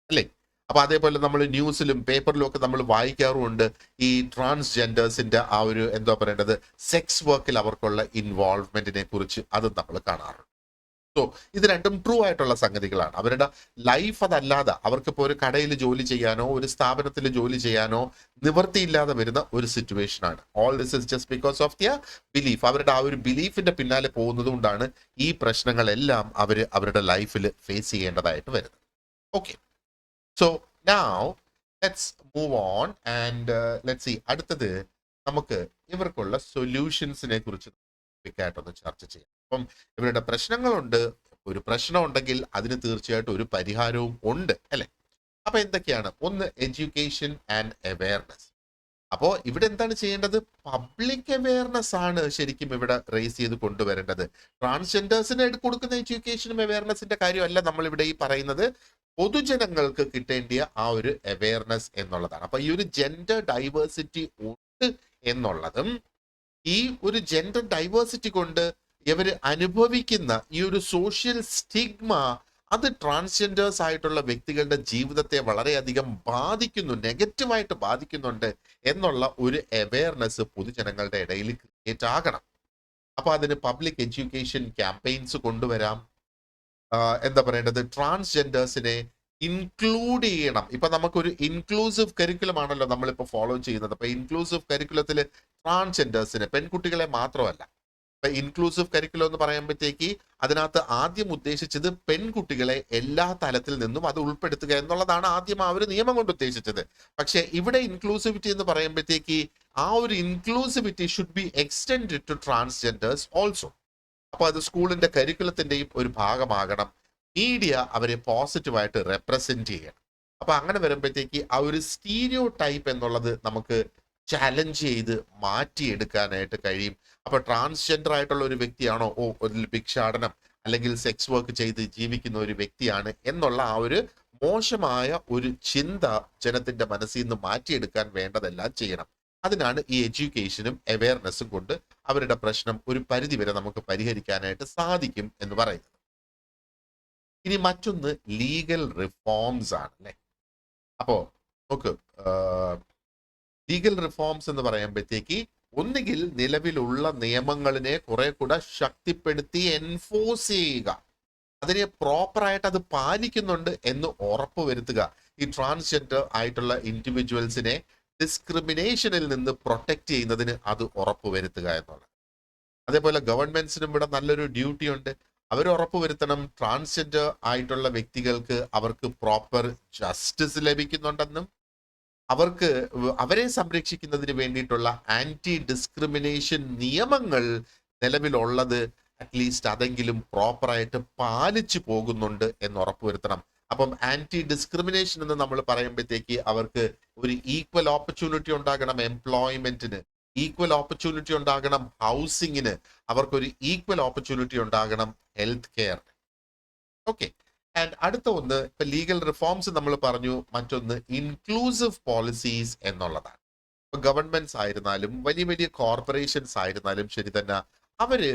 Speaker 1: അല്ലേ. അപ്പൊ അതേപോലെ നമ്മൾ ന്യൂസിലും പേപ്പറിലും ഒക്കെ നമ്മൾ വായിക്കാറുമുണ്ട് ഈ ട്രാൻസ്ജെൻഡേഴ്സിന്റെ ആ ഒരു എന്താ പറയേണ്ടത് സെക്സ് വർക്കിൽ അവർക്കുള്ള ഇൻവോൾവ്മെന്റിനെ കുറിച്ച് അതും നമ്മൾ കാണാറുണ്ട്. സോ ഇത് രണ്ടും ട്രൂ ആയിട്ടുള്ള സംഗതികളാണ്. അവരുടെ ലൈഫ് അതല്ലാതെ അവർക്കിപ്പോൾ ഒരു കടയിൽ ജോലി ചെയ്യാനോ ഒരു സ്ഥാപനത്തിൽ ജോലി ചെയ്യാനോ നിവൃത്തിയില്ലാതെ വരുന്ന ഒരു സിറ്റുവേഷൻ ആണ്. All this is just because of their belief. അവരുടെ ആ ഒരു ബിലീഫിന്റെ പിന്നാലെ പോകുന്നത് കൊണ്ടാണ് ഈ പ്രശ്നങ്ങളെല്ലാം അവരുടെ ലൈഫിൽ ഫേസ് ചെയ്യേണ്ടതായിട്ട് വരുന്നത്. Okay, so now let's move on and let's see അടുത്തത് നമുക്ക് ഇവർക്കുള്ള സൊല്യൂഷൻസിനെ കുറിച്ച് ആയിട്ടൊന്ന് ചർച്ച ചെയ്യാം. അപ്പം ഇവരുടെ പ്രശ്നങ്ങളുണ്ട്, ഒരു പ്രശ്നം ഉണ്ടെങ്കിൽ അതിന് തീർച്ചയായിട്ടും ഒരു പരിഹാരവും ഉണ്ട് അല്ലെ. അപ്പൊ എന്തൊക്കെയാണ്? ഒന്ന് എഡ്യൂക്കേഷൻ ആൻഡ് അവയർനെസ്. അപ്പോൾ ഇവിടെ എന്താണ് ചെയ്യേണ്ടത്? പബ്ലിക് അവയർനെസ് ആണ് ശരിക്കും ഇവിടെ റേസ് ചെയ്ത് കൊണ്ടുവരേണ്ടത്. ട്രാൻസ്ജെൻഡേഴ്സിന് കൊടുക്കുന്ന എഡ്യൂക്കേഷനും അവയർനെസിന്റെ കാര്യമല്ല നമ്മൾ ഇവിടെ ഈ പറയുന്നത്. പൊതുജനങ്ങൾക്ക് കിട്ടേണ്ടിയ ആ ഒരു അവയർനെസ് എന്നുള്ളതാണ്. അപ്പൊ ഈ ഒരു ജെൻഡർ ഡൈവേഴ്സിറ്റി ഉണ്ട് എന്നുള്ളതും, ഈ ഒരു ജെൻഡർ ഡൈവേഴ്സിറ്റി കൊണ്ട് ഇവർ അനുഭവിക്കുന്ന ഈ ഒരു സോഷ്യൽ സ്റ്റിഗ്മ, അത് ട്രാൻസ്ജെൻഡേഴ്സ് ആയിട്ടുള്ള വ്യക്തികളുടെ ജീവിതത്തെ വളരെയധികം ബാധിക്കുന്നു, നെഗറ്റീവായിട്ട് ബാധിക്കുന്നുണ്ട് എന്നുള്ള ഒരു അവയർനെസ് പൊതുജനങ്ങളുടെ ഇടയിൽ ക്രിയേറ്റ് ആകണം. അപ്പൊ അതിന് പബ്ലിക് എഡ്യൂക്കേഷൻ ക്യാമ്പയിൻസ് കൊണ്ടുവരാം. എന്താ പറയേണ്ടത്, ട്രാൻസ്ജെൻഡേഴ്സിനെ ഇൻക്ലൂഡ് ചെയ്യണം. ഇപ്പൊ നമുക്കൊരു ഇൻക്ലൂസീവ് കരിക്കുലം ആണല്ലോ നമ്മളിപ്പോ ഫോളോ ചെയ്യുന്നത്. അപ്പൊ ഇൻക്ലൂസീവ് കരിക്കുലത്തിൽ ട്രാൻസ്ജെൻഡേഴ്സിന്, പെൺകുട്ടികളെ മാത്രമല്ല, ഇൻക്ലൂസീവ് കരിക്കുലം എന്ന് പറയുമ്പോഴത്തേക്ക് അതിനകത്ത് ആദ്യം ഉദ്ദേശിച്ചത് പെൺകുട്ടികളെ എല്ലാ തലത്തിൽ നിന്നും അത് ഉൾപ്പെടുത്തുക എന്നുള്ളതാണ് ആദ്യം ആ ഒരു നിയമം കൊണ്ട് ഉദ്ദേശിച്ചത്. പക്ഷെ ഇവിടെ ഇൻക്ലൂസിവിറ്റി എന്ന് പറയുമ്പോഴത്തേക്ക് ആ ഒരു inclusivity should be extend to transgenders also. അപ്പൊ അത് സ്കൂളിന്റെ കരിക്കുലത്തിന്റെയും ഒരു ഭാഗമാകണം. മീഡിയ അവരെ പോസിറ്റീവായിട്ട് റെപ്രസെന്റ് ചെയ്യണം. അപ്പൊ അങ്ങനെ വരുമ്പോഴത്തേക്ക് ആ ഒരു സ്റ്റീരിയോ ടൈപ്പ് എന്നുള്ളത് നമുക്ക് ചാലഞ്ച് ചെയ്ത് മാറ്റിയെടുക്കാനായിട്ട് കഴിയും. അപ്പൊ ട്രാൻസ്ജെൻഡർ ആയിട്ടുള്ള ഒരു വ്യക്തിയാണോ, ഒരു ഭിക്ഷാടനം അല്ലെങ്കിൽ സെക്സ് വർക്ക് ചെയ്ത് ജീവിക്കുന്ന ഒരു വ്യക്തിയാണ് എന്നുള്ള ആ ഒരു മോശമായ ഒരു ചിന്ത ജനത്തിന്റെ മനസ്സിൽ നിന്ന് മാറ്റിയെടുക്കാൻ വേണ്ടതെല്ലാം ചെയ്യണം. അതിനാണ് ഈ എഡ്യൂക്കേഷനും അവയർനെസ്സും കൊണ്ട് അവരുടെ പ്രശ്നം ഒരു പരിധി വരെ നമുക്ക് പരിഹരിക്കാനായിട്ട് സാധിക്കും എന്ന് പറയുന്നത്. ഇനി മറ്റൊന്ന് ലീഗൽ റിഫോംസ് ആണ് അല്ലെ. അപ്പോ നോക്ക്, ലീഗൽ റിഫോംസ് എന്ന് പറയുമ്പോഴത്തേക്ക് ഒന്നുകിൽ നിലവിലുള്ള നിയമങ്ങളിനെ കുറെ കൂടെ ശക്തിപ്പെടുത്തി എൻഫോഴ്സ് ചെയ്യുക, അതിനെ പ്രോപ്പറായിട്ട് അത് പാലിക്കുന്നുണ്ട് എന്ന് ഉറപ്പുവരുത്തുക. ഈ ട്രാൻസ്ജെൻഡർ ആയിട്ടുള്ള ഇൻഡിവിജ്വൽസിനെ ഡിസ്ക്രിമിനേഷനിൽ നിന്ന് പ്രൊട്ടക്ട് ചെയ്യുന്നതിന് അത് ഉറപ്പുവരുത്തുക എന്നുള്ളത്. അതേപോലെ ഗവൺമെന്റ്സിനും ഇവിടെ നല്ലൊരു ഡ്യൂട്ടി ഉണ്ട്. അവർ ഉറപ്പുവരുത്തണം ട്രാൻസ്ജെൻഡർ ആയിട്ടുള്ള വ്യക്തികൾക്ക് അവർക്ക് പ്രോപ്പർ ജസ്റ്റിസ് ലഭിക്കുന്നുണ്ടെന്നും, അവർക്ക് അവരെ സംരക്ഷിക്കുന്നതിന് വേണ്ടിയിട്ടുള്ള ആന്റി ഡിസ്ക്രിമിനേഷൻ നിയമങ്ങൾ നിലവിലുള്ളത് അറ്റ്ലീസ്റ്റ് അതെങ്കിലും പ്രോപ്പറായിട്ട് പാലിച്ചു പോകുന്നുണ്ട് എന്ന് ഉറപ്പുവരുത്തണം. അപ്പം ആന്റി ഡിസ്ക്രിമിനേഷൻ എന്ന് നമ്മൾ പറയുമ്പോഴത്തേക്ക് അവർക്ക് ഒരു ഈക്വൽ ഓപ്പർച്യൂണിറ്റി ഉണ്ടാകണം എംപ്ലോയ്മെന്റിന്, ഈക്വൽ ഓപ്പർച്യൂണിറ്റി ഉണ്ടാകണം ഹൗസിങ്ങിന്, അവർക്കൊരു ഈക്വൽ ഓപ്പർച്യൂണിറ്റി ഉണ്ടാകണം ഹെൽത്ത് കെയറിന്. ഓക്കെ. ആൻഡ് അടുത്ത ഒന്ന്, ഇപ്പൊ ലീഗൽ റിഫോംസ് നമ്മൾ പറഞ്ഞു, മറ്റൊന്ന് ഇൻക്ലൂസീവ് പോളിസീസ് എന്നുള്ളതാണ്. ഇപ്പൊ ഗവൺമെന്റ്സ് ആയിരുന്നാലും വലിയ വലിയ കോർപ്പറേഷൻസ് ആയിരുന്നാലും ശരി തന്നെ, അവര്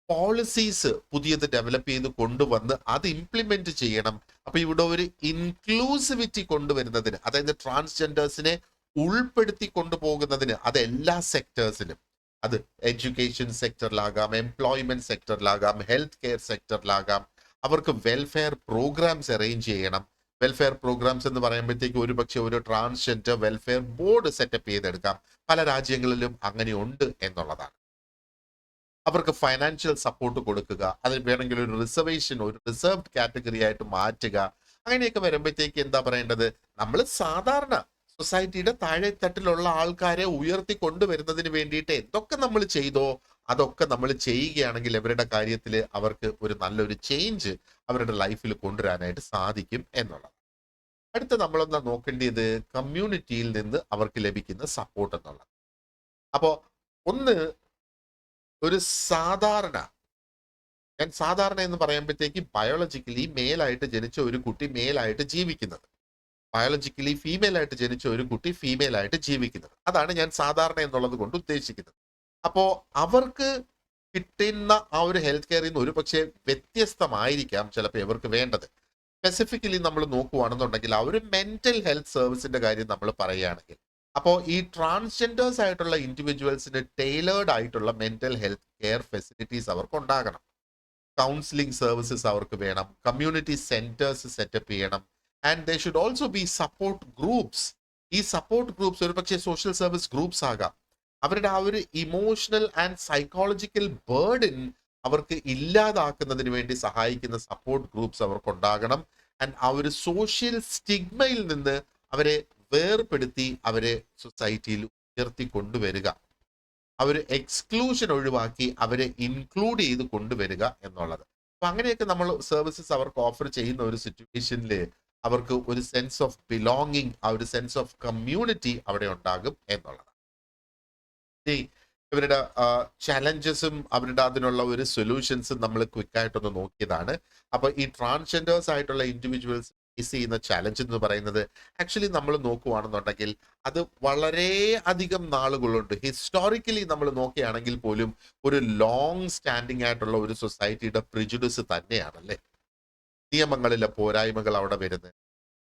Speaker 1: പോളിസീസ് പുതിയത് ഡെവലപ്പ് ചെയ്ത് കൊണ്ടുവന്ന് അത് ഇംപ്ലിമെന്റ് ചെയ്യണം. അപ്പൊ ഇവിടെ ഒരു ഇൻക്ലൂസിവിറ്റി കൊണ്ടുവരുന്നതിന്, അതായത് ട്രാൻസ്ജെൻഡേഴ്സിനെ ഉൾപ്പെടുത്തി കൊണ്ടുപോകുന്നതിന്, അത് എല്ലാ സെക്ടേഴ്സിലും, അത് എഡ്യൂക്കേഷൻ സെക്ടറിലാകാം, എംപ്ലോയ്മെന്റ് സെക്ടറിലാകാം, ഹെൽത്ത് കെയർ സെക്ടറിലാകാം, അവർക്ക് വെൽഫെയർ പ്രോഗ്രാംസ് അറേഞ്ച് ചെയ്യണം. വെൽഫെയർ പ്രോഗ്രാംസ് എന്ന് പറയുമ്പോഴത്തേക്ക് ഒരുപക്ഷെ ഒരു ട്രാൻസ്ജെൻഡർ വെൽഫെയർ ബോർഡ് സെറ്റപ്പ് ചെയ്തെടുക്കാം. പല രാജ്യങ്ങളിലും അങ്ങനെ ഉണ്ട് എന്നുള്ളതാണ്. അവർക്ക് ഫൈനാൻഷ്യൽ സപ്പോർട്ട് കൊടുക്കുക, അതിന് വേണമെങ്കിൽ ഒരു റിസർവേഷൻ, ഒരു റിസർവ്ഡ് കാറ്റഗറി ആയിട്ട് മാറ്റുക. അങ്ങനെയൊക്കെ വരുമ്പോഴത്തേക്ക് എന്താ പറയേണ്ടത്, നമ്മൾ സാധാരണ സൊസൈറ്റിയുടെ താഴെ തട്ടിലുള്ള ആൾക്കാരെ ഉയർത്തി കൊണ്ടുവരുന്നതിന് വേണ്ടിയിട്ട് എന്തൊക്കെ നമ്മൾ ചെയ്തോ അതൊക്കെ നമ്മൾ ചെയ്യുകയാണെങ്കിൽ അവരുടെ കാര്യത്തിൽ അവർക്ക് ഒരു നല്ലൊരു ചേഞ്ച് അവരുടെ ലൈഫിൽ കൊണ്ടുവരാനായിട്ട് സാധിക്കും എന്നുള്ളത്. അടുത്ത നമ്മളൊന്ന് നോക്കേണ്ടത് കമ്മ്യൂണിറ്റിയിൽ നിന്ന് അവർക്ക് ലഭിക്കുന്ന സപ്പോർട്ട് എന്നുള്ളത്. അപ്പോ ഒന്ന്, ഒരു സാധാരണ എന്ന് പറയുമ്പോഴത്തേക്ക് ബയോളജിക്കലി മെയിലായിട്ട് ജനിച്ച ഒരു കുട്ടി മെയിലായിട്ട് ജീവിക്കുന്നത്, ബയോളജിക്കലി ഫീമെയിൽ ആയിട്ട് ജനിച്ച ഒരു കുട്ടി ഫീമെയിൽ ആയിട്ട് ജീവിക്കുന്നത്, അതാണ് ഞാൻ സാധാരണ എന്നുള്ളത് കൊണ്ട് ഉദ്ദേശിക്കുന്നത്. അപ്പോ അവർക്ക് കിട്ടുന്ന ആ ഒരു ഹെൽത്ത് കെയറിൽ നിന്ന് ഒരു പക്ഷേ വ്യത്യസ്തമായിരിക്കാം ചിലപ്പോൾ ഇവർക്ക് വേണ്ടത്. സ്പെസിഫിക്കലി നമ്മൾ നോക്കുകയാണെന്നുണ്ടെങ്കിൽ ആ ഒരു മെന്റൽ ഹെൽത്ത് സർവീസിന്റെ കാര്യം നമ്മൾ പറയുകയാണെങ്കിൽ, അപ്പോൾ ഈ ട്രാൻസ്ജെൻഡേഴ്സ് ആയിട്ടുള്ള ഇൻഡിവിജ്വൽസിന് ടൈലേർഡ് ആയിട്ടുള്ള മെന്റൽ ഹെൽത്ത് കെയർ ഫെസിലിറ്റീസ് അവർക്ക് ഉണ്ടാകണം. കൗൺസിലിംഗ് സർവീസസ് അവർക്ക് വേണം, കമ്മ്യൂണിറ്റി സെന്റേഴ്സ് സെറ്റപ്പ് ചെയ്യണം, and they should also be support groups. ഈ സപ്പോർട്ട് ഗ്രൂപ്പ്സ് ഒരു പക്ഷേ സോഷ്യൽ സർവീസ് ഗ്രൂപ്പ്സ് ആകാം. അവരുടെ ആ ഒരു ഇമോഷണൽ ആൻഡ് സൈക്കോളജിക്കൽ ബേർഡൻ അവർക്ക് ഇല്ലാതാക്കുന്നതിന് വേണ്ടി സഹായിക്കുന്ന സപ്പോർട്ട് ഗ്രൂപ്പ്സ് അവർക്ക് ഉണ്ടാകണം. ആൻഡ് ആ ഒരു സോഷ്യൽ സ്റ്റിഗ്മയിൽ നിന്ന് അവരെ വേർപെടുത്തി അവരെ സൊസൈറ്റിയിൽ ഉയർത്തി കൊണ്ടുവരിക, ആ ഒരു എക്സ്ക്ലൂഷൻ ഒഴിവാക്കി അവരെ ഇൻക്ലൂഡ് ചെയ്ത് കൊണ്ടുവരിക എന്നുള്ളത്. അപ്പൊ അങ്ങനെയൊക്കെ നമ്മൾ സർവീസസ് അവർക്ക് ഓഫർ ചെയ്യുന്ന ഒരു സിറ്റുവേഷനിൽ അവർക്ക് ഒരു സെൻസ് ഓഫ് ബിലോങ്ങിങ്, ആ ഒരു സെൻസ് ഓഫ് കമ്മ്യൂണിറ്റി അവിടെ ഉണ്ടാകും എന്നുള്ളത്. ഇവരുടെ ചലഞ്ചസും അവരുടെ അതിനുള്ള ഒരു സൊല്യൂഷൻസും നമ്മൾ ക്വിക്കായിട്ടൊന്ന് നോക്കിയതാണ്. അപ്പൊ ഈ ട്രാൻസ്ജെൻഡേഴ്സ് ആയിട്ടുള്ള ഇൻഡിവിജ്വൽസ് ഫേസ് ചെയ്യുന്ന ചലഞ്ച് എന്ന് പറയുന്നത് ആക്ച്വലി നമ്മൾ നോക്കുവാണെന്നുണ്ടെങ്കിൽ അത് വളരെ അധികം നാളുകളുണ്ട്. ഹിസ്റ്റോറിക്കലി നമ്മൾ നോക്കുകയാണെങ്കിൽ പോലും ഒരു ലോങ് സ്റ്റാൻഡിങ് ആയിട്ടുള്ള ഒരു സൊസൈറ്റിയുടെ പ്രിജുഡിസ് തന്നെയാണല്ലേ. നിയമങ്ങളിലെ പോരായ്മകൾ അവിടെ വരുന്നത്.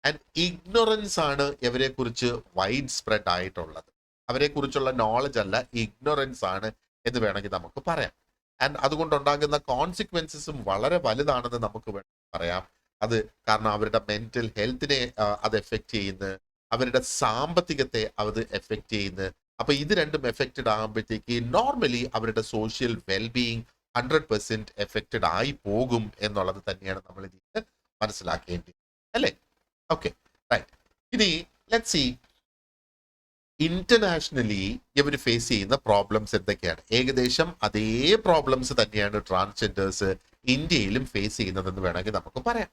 Speaker 1: ആൻഡ് ഇഗ്നോറൻസ് ആണ് ഇവരെ കുറിച്ച് വൈഡ് സ്പ്രെഡ് ആയിട്ടുള്ളത്. അവരെ കുറിച്ചുള്ള നോളജ് അല്ല, ഇഗ്നോറൻസ് ആണ് എന്ന് വേണമെങ്കിൽ നമുക്ക് പറയാം. ആൻഡ് അതുകൊണ്ടുണ്ടാകുന്ന കോൺസിക്വൻസസും വളരെ വലുതാണെന്ന് നമുക്ക് പറയാം. അത് കാരണം അവരുടെ മെന്റൽ ഹെൽത്തിനെ അത് എഫക്ട് ചെയ്യുന്നു, അവരുടെ സാമ്പത്തികത്തെ അത് എഫക്ട് ചെയ്യുന്നു. അപ്പൊ ഇത് രണ്ടും എഫക്റ്റഡ് ആകുമ്പോഴത്തേക്ക് നോർമലി അവരുടെ സോഷ്യൽ വെൽബീയിങ് 100% എഫക്റ്റഡ് ആയി പോകും എന്നുള്ളത് തന്നെയാണ് നമ്മൾ ഇതിൽ മനസ്സിലാക്കേണ്ടത്, അല്ലേ? Okay, right. ഇനി ലെറ്റ്സ് സീ ഇന്റർനാഷണലി ഇവർ ഫേസ് ചെയ്യുന്ന പ്രോബ്ലംസ് എന്തൊക്കെയാണ്. ഏകദേശം അതേ പ്രോബ്ലംസ് തന്നെയാണ് ട്രാൻസ്ജെൻഡേഴ്സ് ഇന്ത്യയിലും ഫേസ് ചെയ്യുന്നതെന്ന് വേണമെങ്കിൽ നമുക്ക് പറയാം.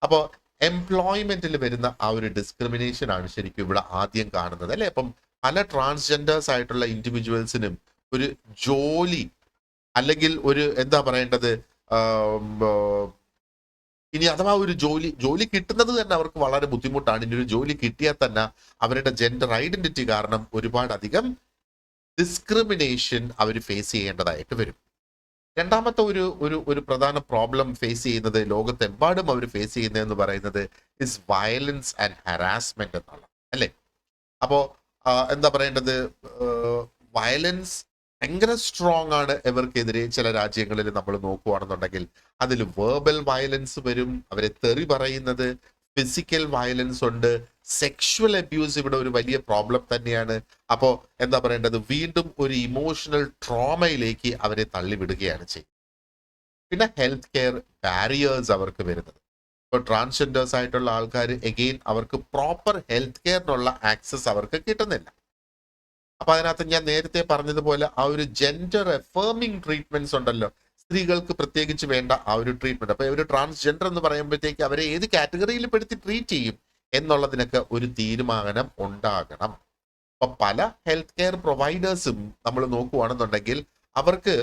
Speaker 1: അപ്പോൾ എംപ്ലോയ്മെന്റിൽ വരുന്ന ആ ഒരു ഡിസ്ക്രിമിനേഷൻ ആണ് ശരിക്കും ഇവിടെ ആദ്യം കാണുന്നത്, അല്ലെ? അപ്പം പല ട്രാൻസ്ജെൻഡേഴ്സ് ആയിട്ടുള്ള ഇൻഡിവിജ്വൽസിനും ഒരു ജോലി അല്ലെങ്കിൽ ഒരു എന്താ പറയേണ്ടത്, ഇനി അഥവാ ഒരു ജോലി കിട്ടുന്നത് തന്നെ അവർക്ക് വളരെ ബുദ്ധിമുട്ടാണ്. ഇനി ഒരു ജോലി കിട്ടിയാൽ തന്നെ അവരുടെ ജെൻഡർ ഐഡന്റിറ്റി കാരണം ഒരുപാട് അധികം ഡിസ്ക്രിമിനേഷൻ അവർ ഫേസ് ചെയ്യേണ്ടതായിട്ട് വരും. രണ്ടാമത്തെ ഒരു ഒരു ഒരു പ്രധാന പ്രോബ്ലം ഫേസ് ചെയ്യുന്നത് ലോകത്തെമ്പാടും അവർ ഫേസ് ചെയ്യുന്നതെന്ന് പറയുന്നത് ഇസ് വയലൻസ് ആൻഡ് ഹരാസ്മെന്റ് എന്നുള്ള, അല്ലേ? അപ്പോ എന്താ പറയേണ്ടത്, വയലൻസ് ഭയങ്കര സ്ട്രോങ് ആണ് ഇവർക്കെതിരെ. ചില രാജ്യങ്ങളിൽ നമ്മൾ നോക്കുകയാണെന്നുണ്ടെങ്കിൽ അതിൽ വേർബൽ വയലൻസ് വരും, അവരെ തെറി പറയുന്നത്, ഫിസിക്കൽ വയലൻസ് ഉണ്ട്, സെക്ഷുവൽ അബ്യൂസ് ഇവിടെ ഒരു വലിയ പ്രോബ്ലം തന്നെയാണ്. അപ്പോ എന്താ പറയേണ്ടത്, വീണ്ടും ഒരു ഇമോഷണൽ ട്രോമയിലേക്ക് അവരെ തള്ളിവിടുകയാണ് ചെയ്യുന്നത്. പിന്നെ ഹെൽത്ത് കെയർ ബാരിയേഴ്സ് അവർക്ക് വരുന്നത്. ഇപ്പോൾ ട്രാൻസ്ജെൻഡേഴ്സ് ആയിട്ടുള്ള ആൾക്കാർ എഗെയിൻ അവർക്ക് പ്രോപ്പർ ഹെൽത്ത് കെയറിനുള്ള ആക്സസ് അവർക്ക് കിട്ടുന്നില്ല. അപ്പൊ അതിനകത്ത് ഞാൻ നേരത്തെ പറഞ്ഞതുപോലെ ആ ഒരു ജെൻഡർ എഫേമിംഗ് ട്രീറ്റ്മെന്റ്സ് ഉണ്ടല്ലോ, സ്ത്രീകൾക്ക് പ്രത്യേകിച്ച് വേണ്ട ആ ഒരു ട്രീറ്റ്മെന്റ്. അപ്പൊ ഒരു ട്രാൻസ്ജെൻഡർ എന്ന് പറയുമ്പോഴത്തേക്ക് അവരെ ഏത് കാറ്റഗറിയിൽ പെടുത്തി ട്രീറ്റ് ചെയ്യും എന്നുള്ളതിനൊക്കെ ഒരു തീരുമാനം ഉണ്ടാകണം. അപ്പൊ പല ഹെൽത്ത് കെയർ പ്രൊവൈഡേഴ്സും നമ്മൾ നോക്കുകയാണെന്നുണ്ടെങ്കിൽ അവർക്ക്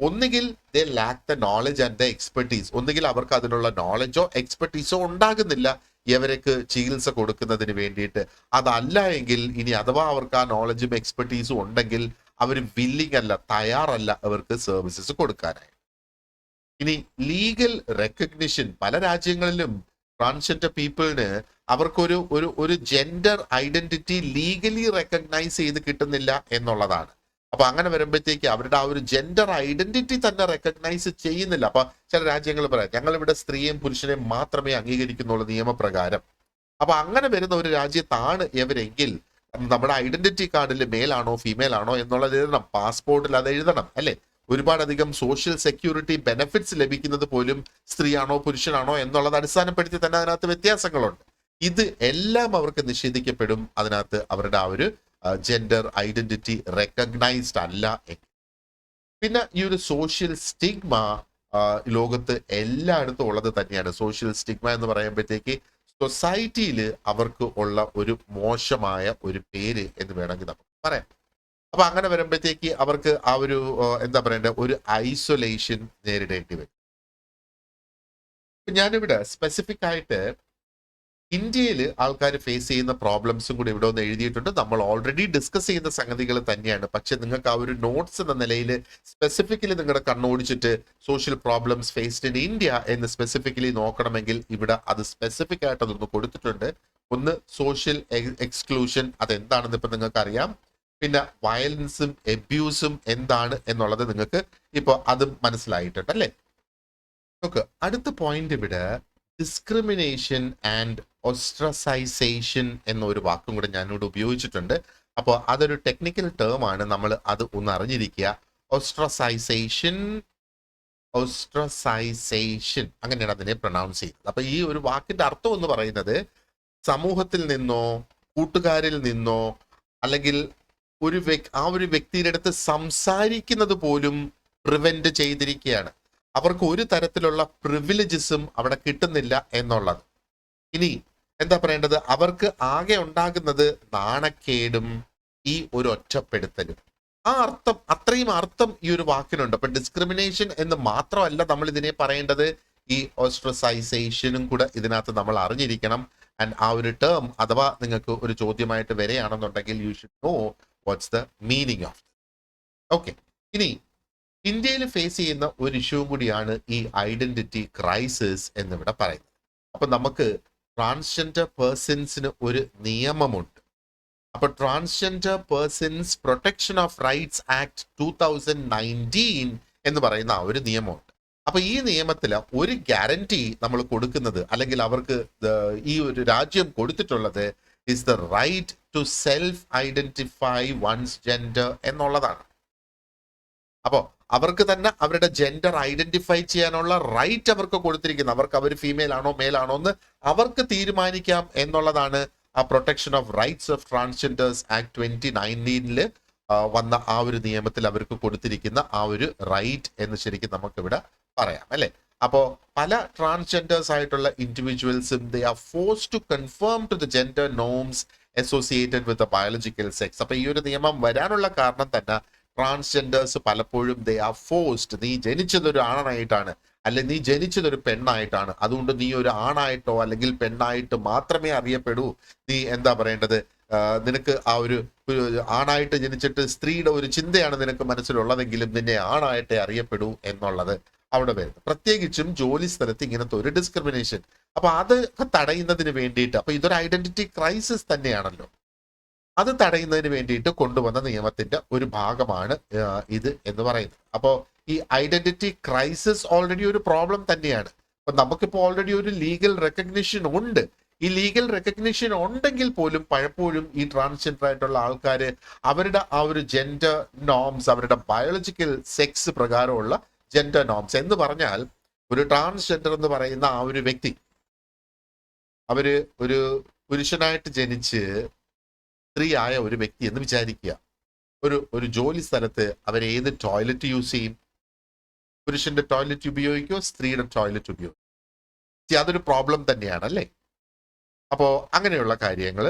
Speaker 1: ഒന്നുകിൽ they lack the knowledge and the expertise, ഒന്നുകിൽ അവർക്ക് അതിനുള്ള നോളജോ എക്സ്പെർട്ടീസോ ഉണ്ടാകുന്നില്ല ഇവർക്ക് ചികിത്സ കൊടുക്കുന്നതിന് വേണ്ടിയിട്ട്. അതല്ല എങ്കിൽ ഇനി അഥവാ അവർക്ക് ആ നോളജും എക്സ്പെർട്ടീസും ഉണ്ടെങ്കിൽ അവർ വില്ലിങ് അല്ല, തയ്യാറല്ല അവർക്ക് സർവീസസ് കൊടുക്കാനായി. ഇനി ലീഗൽ റെക്കഗ്നിഷൻ പല രാജ്യങ്ങളിലും ട്രാൻസ്ജെൻഡർ പീപ്പിളിന് അവർക്കൊരു ഒരു ഒരു ജെൻഡർ ഐഡന്റിറ്റി ലീഗലി റെക്കഗ്നൈസ് ചെയ്ത് കിട്ടുന്നില്ല എന്നുള്ളതാണ്. അപ്പൊ അങ്ങനെ വരുമ്പോഴത്തേക്ക് അവരുടെ ആ ഒരു ജെൻഡർ ഐഡന്റിറ്റി തന്നെ റെക്കഗ്നൈസ് ചെയ്യുന്നില്ല. അപ്പൊ ചില രാജ്യങ്ങൾ പറയാം ഞങ്ങൾ ഇവിടെ സ്ത്രീയെയും പുരുഷനെയും മാത്രമേ അംഗീകരിക്കുന്നുള്ളൂ നിയമപ്രകാരം. അപ്പൊ അങ്ങനെ വരുന്ന ഒരു രാജ്യത്താണ് ഇവരെങ്കിൽ നമ്മുടെ ഐഡന്റിറ്റി കാർഡിൽ മെയിലാണോ ഫീമെയിൽ ആണോ എന്നുള്ളത് എഴുതണം, പാസ്പോർട്ടിൽ അത് എഴുതണം, അല്ലെ? ഒരുപാടധികം സോഷ്യൽ സെക്യൂരിറ്റി ബെനിഫിറ്റ്സ് ലഭിക്കുന്നത് പോലും സ്ത്രീയാണോ പുരുഷനാണോ എന്നുള്ളത് അടിസ്ഥാനപ്പെടുത്തി തന്നെ അതിനകത്ത് വ്യത്യാസങ്ങളുണ്ട്. ഇത് എല്ലാം അവർക്ക് നിഷേധിക്കപ്പെടും അതിനകത്ത് അവരുടെ ആ ഒരു ജെൻഡർ ഐഡന്റിറ്റി റെക്കഗ്നൈസ്ഡ് അല്ല എങ്കിൽ. പിന്നെ ഈ ഒരു സോഷ്യൽ സ്റ്റിഗ്മ ലോകത്ത് എല്ലായിടത്തും ഉള്ളത് തന്നെയാണ്. സോഷ്യൽ സ്റ്റിഗ്മ എന്ന് പറയുമ്പോഴത്തേക്ക് സൊസൈറ്റിയിൽ അവർക്ക് ഉള്ള ഒരു മോശമായ ഒരു പേര് എന്ന് വേണമെങ്കിൽ നമുക്ക് പറയാം. അപ്പൊ അങ്ങനെ വരുമ്പോഴത്തേക്ക് അവർക്ക് ആ ഒരു എന്താ പറയണ്ടേ, ഒരു ഐസൊലേഷൻ നേരിടേണ്ടി വരും. ഞാനിവിടെ സ്പെസിഫിക് ആയിട്ട് ഇന്ത്യയിൽ ആൾക്കാർ ഫേസ് ചെയ്യുന്ന പ്രോബ്ലംസും കൂടി ഇവിടെ ഒന്ന് എഴുതിയിട്ടുണ്ട്. നമ്മൾ ഓൾറെഡി ഡിസ്കസ് ചെയ്യുന്ന സംഗതികൾ തന്നെയാണ്. പക്ഷെ നിങ്ങൾക്ക് ആ ഒരു നോട്ട്സ് എന്ന നിലയിൽ സ്പെസിഫിക്കലി നിങ്ങളുടെ കണ്ണോടിച്ചിട്ട് social problems faced in India എന്ന് സ്പെസിഫിക്കലി നോക്കണമെങ്കിൽ ഇവിടെ അത് സ്പെസിഫിക് ആയിട്ട് അതൊന്ന് കൊടുത്തിട്ടുണ്ട്. ഒന്ന് സോഷ്യൽ എക്സ്ക്ലൂഷൻ, അതെന്താണെന്ന് ഇപ്പൊ നിങ്ങൾക്ക് അറിയാം. പിന്നെ വയലൻസും എബ്യൂസും എന്താണ് എന്നുള്ളത് നിങ്ങൾക്ക് ഇപ്പൊ അതും മനസ്സിലായിട്ടുണ്ട്, അല്ലേ? ഓക്കെ, അടുത്ത പോയിന്റ് ഇവിടെ ഡിസ്ക്രിമിനേഷൻ ആൻഡ് ഓസ്ട്രസൈസേഷൻ എന്നൊരു വാക്കും കൂടെ ഞാനിവിടെ ഉപയോഗിച്ചിട്ടുണ്ട്. അപ്പോൾ അതൊരു ടെക്നിക്കൽ ടേം ആണ്, നമ്മൾ അത് ഒന്ന് അറിഞ്ഞിരിക്കുക. ഓസ്ട്രസൈസേഷൻ അങ്ങനെയാണ് അതിനെ പ്രൊനൗൺസ് ചെയ്യുന്നത്. അപ്പൊ ഈ ഒരു വാക്കിന്റെ അർത്ഥം എന്ന് പറയുന്നത് സമൂഹത്തിൽ നിന്നോ കൂട്ടുകാരിൽ നിന്നോ അല്ലെങ്കിൽ ആ ഒരു വ്യക്തിയുടെ അടുത്ത് സംസാരിക്കുന്നത് പോലും പ്രിവെന്റ് ചെയ്തിരിക്കുകയാണ്. അവർക്ക് ഒരു തരത്തിലുള്ള പ്രിവിലേജസും അവിടെ കിട്ടുന്നില്ല എന്നുള്ളത്. ഇനി എന്താ പറയേണ്ടത്, അവർക്ക് ആകെ ഉണ്ടാകുന്നത് നാണക്കേടും ഈ ഒരു ഒറ്റപ്പെടുത്തലും. ആ അർത്ഥം, അത്രയും അർത്ഥം ഈ ഒരു വാക്കിനുണ്ട്. അപ്പൊ ഡിസ്ക്രിമിനേഷൻ എന്ന് മാത്രമല്ല നമ്മൾ ഇതിനെ പറയേണ്ടത്, ഈ ഓസ്ട്രസൈസേഷനും കൂടെ ഇതിനകത്ത് നമ്മൾ അറിഞ്ഞിരിക്കണം. ആൻഡ് ആ ഒരു ടേം അഥവാ നിങ്ങൾക്ക് ഒരു ചോദ്യമായിട്ട് വരികയാണെന്നുണ്ടെങ്കിൽ you should know what's the meaning of. Okay, ഇനി ഇന്ത്യയിൽ ഫേസ് ചെയ്യുന്ന ഒരു ഇഷ്യൂ കൂടിയാണ് ഈ ഐഡന്റിറ്റി ക്രൈസിസ് എന്നിവിടെ പറയുന്നത്. അപ്പൊ നമുക്ക് ട്രാൻസ്ജെൻഡർ പേഴ്സൺസിന് ഒരു നിയമമുണ്ട്. അപ്പൊ transgender persons protection of rights act 2019 എന്ന് പറയുന്ന ആ ഒരു നിയമമുണ്ട്. അപ്പൊ ഈ നിയമത്തിൽ ഒരു ഗ്യാരണ്ടി നമ്മൾ കൊടുക്കുന്നത്, അല്ലെങ്കിൽ അവർക്ക് ഈ ഒരു രാജ്യം കൊടുത്തിട്ടുള്ളത് is the right to self identify one's gender എന്നുള്ളതാണ്. അപ്പോ അവർക്ക് തന്നെ അവരുടെ ജെൻഡർ ഐഡന്റിഫൈ ചെയ്യാനുള്ള റൈറ്റ് അവർക്ക് കൊടുത്തിരിക്കുന്നത്. അവർക്ക് അവർ ഫീമെയിൽ ആണോ മെയിൽ ആണോ എന്ന് അവർക്ക് തീരുമാനിക്കാം എന്നുള്ളതാണ് ആ protection of rights of transgenders act 2019 വന്ന ആ ഒരു നിയമത്തിൽ അവർക്ക് കൊടുത്തിരിക്കുന്ന ആ ഒരു റൈറ്റ് എന്ന് ശരിക്കും നമുക്കിവിടെ പറയാം, അല്ലെ? അപ്പോ പല ട്രാൻസ്ജെൻഡേഴ്സ് ആയിട്ടുള്ള ഇൻഡിവിജ്വൽസും they are forced to confirm to the gender norms associated with the biological sex. അപ്പൊ ഈ ഒരു നിയമം വരാനുള്ള കാരണം തന്നെ ട്രാൻസ്ജെൻഡേഴ്സ് പലപ്പോഴും ദേ ആർ ഫോഴ്സ്ഡ്, നീ ജനിച്ചതൊരു ആണായിട്ടാണ്, അല്ലെ നീ ജനിച്ചതൊരു പെണ്ണായിട്ടാണ്, അതുകൊണ്ട് നീ ഒരു ആണായിട്ടോ അല്ലെങ്കിൽ പെണ്ണായിട്ട് മാത്രമേ അറിയപ്പെടൂ. നീ എന്താ പറയേണ്ടത്, നിനക്ക് ആ ഒരു ആണായിട്ട് ജനിച്ചിട്ട് സ്ത്രീയുടെ ഒരു ചിന്തയാണ് നിനക്ക് മനസ്സിലുള്ളതെങ്കിലും നിന്നെ ആണായിട്ടേ അറിയപ്പെടൂ എന്നുള്ളത് അവിടെ വരുന്നത്. പ്രത്യേകിച്ചും ജോലി സ്ഥലത്ത് ഇങ്ങനത്തെ ഒരു ഡിസ്ക്രിമിനേഷൻ. അപ്പൊ അത് തടയുന്നതിന് വേണ്ടിയിട്ട്, അപ്പൊ ഇതൊരു ഐഡന്റിറ്റി ക്രൈസിസ് തന്നെയാണല്ലോ, അത് തടയുന്നതിന് വേണ്ടിയിട്ട് കൊണ്ടുവന്ന നിയമത്തിന്റെ ഒരു ഭാഗമാണ് ഇത് എന്ന് പറയുന്നത്. അപ്പോൾ ഈ ഐഡന്റിറ്റി ക്രൈസിസ് ഓൾറെഡി ഒരു പ്രോബ്ലം തന്നെയാണ്. അപ്പൊ നമുക്കിപ്പോൾ ഓൾറെഡി ഒരു ലീഗൽ റെക്കഗ്നിഷൻ ഉണ്ട്. ഈ ലീഗൽ റെക്കഗ്നിഷൻ ഉണ്ടെങ്കിൽ പോലും പലപ്പോഴും ഈ ട്രാൻസ്ജെൻഡർ ആയിട്ടുള്ള ആൾക്കാർ അവരുടെ ആ ഒരു ജെൻഡർ നോംസ്, അവരുടെ ബയോളജിക്കൽ സെക്സ് പ്രകാരമുള്ള ജെൻഡർ നോംസ് എന്ന് പറഞ്ഞാൽ, ഒരു ട്രാൻസ്ജെൻഡർ എന്ന് പറയുന്ന ആ ഒരു വ്യക്തി അവര് ഒരു പുരുഷനായിട്ട് ജനിച്ച് സ്ത്രീ ആയ ഒരു വ്യക്തി എന്ന് വിചാരിക്കുക. ഒരു ജോലി സ്ഥലത്ത് അവർ ഏത് ടോയ്ലറ്റ് യൂസ് ചെയ്യും? പുരുഷന്റെ ടോയ്ലറ്റ് ഉപയോഗിക്കോ സ്ത്രീയുടെ ടോയ്ലറ്റ് ഉപയോഗിക്കും? അതൊരു പ്രോബ്ലം തന്നെയാണ്, അല്ലേ? അപ്പോ അങ്ങനെയുള്ള കാര്യങ്ങൾ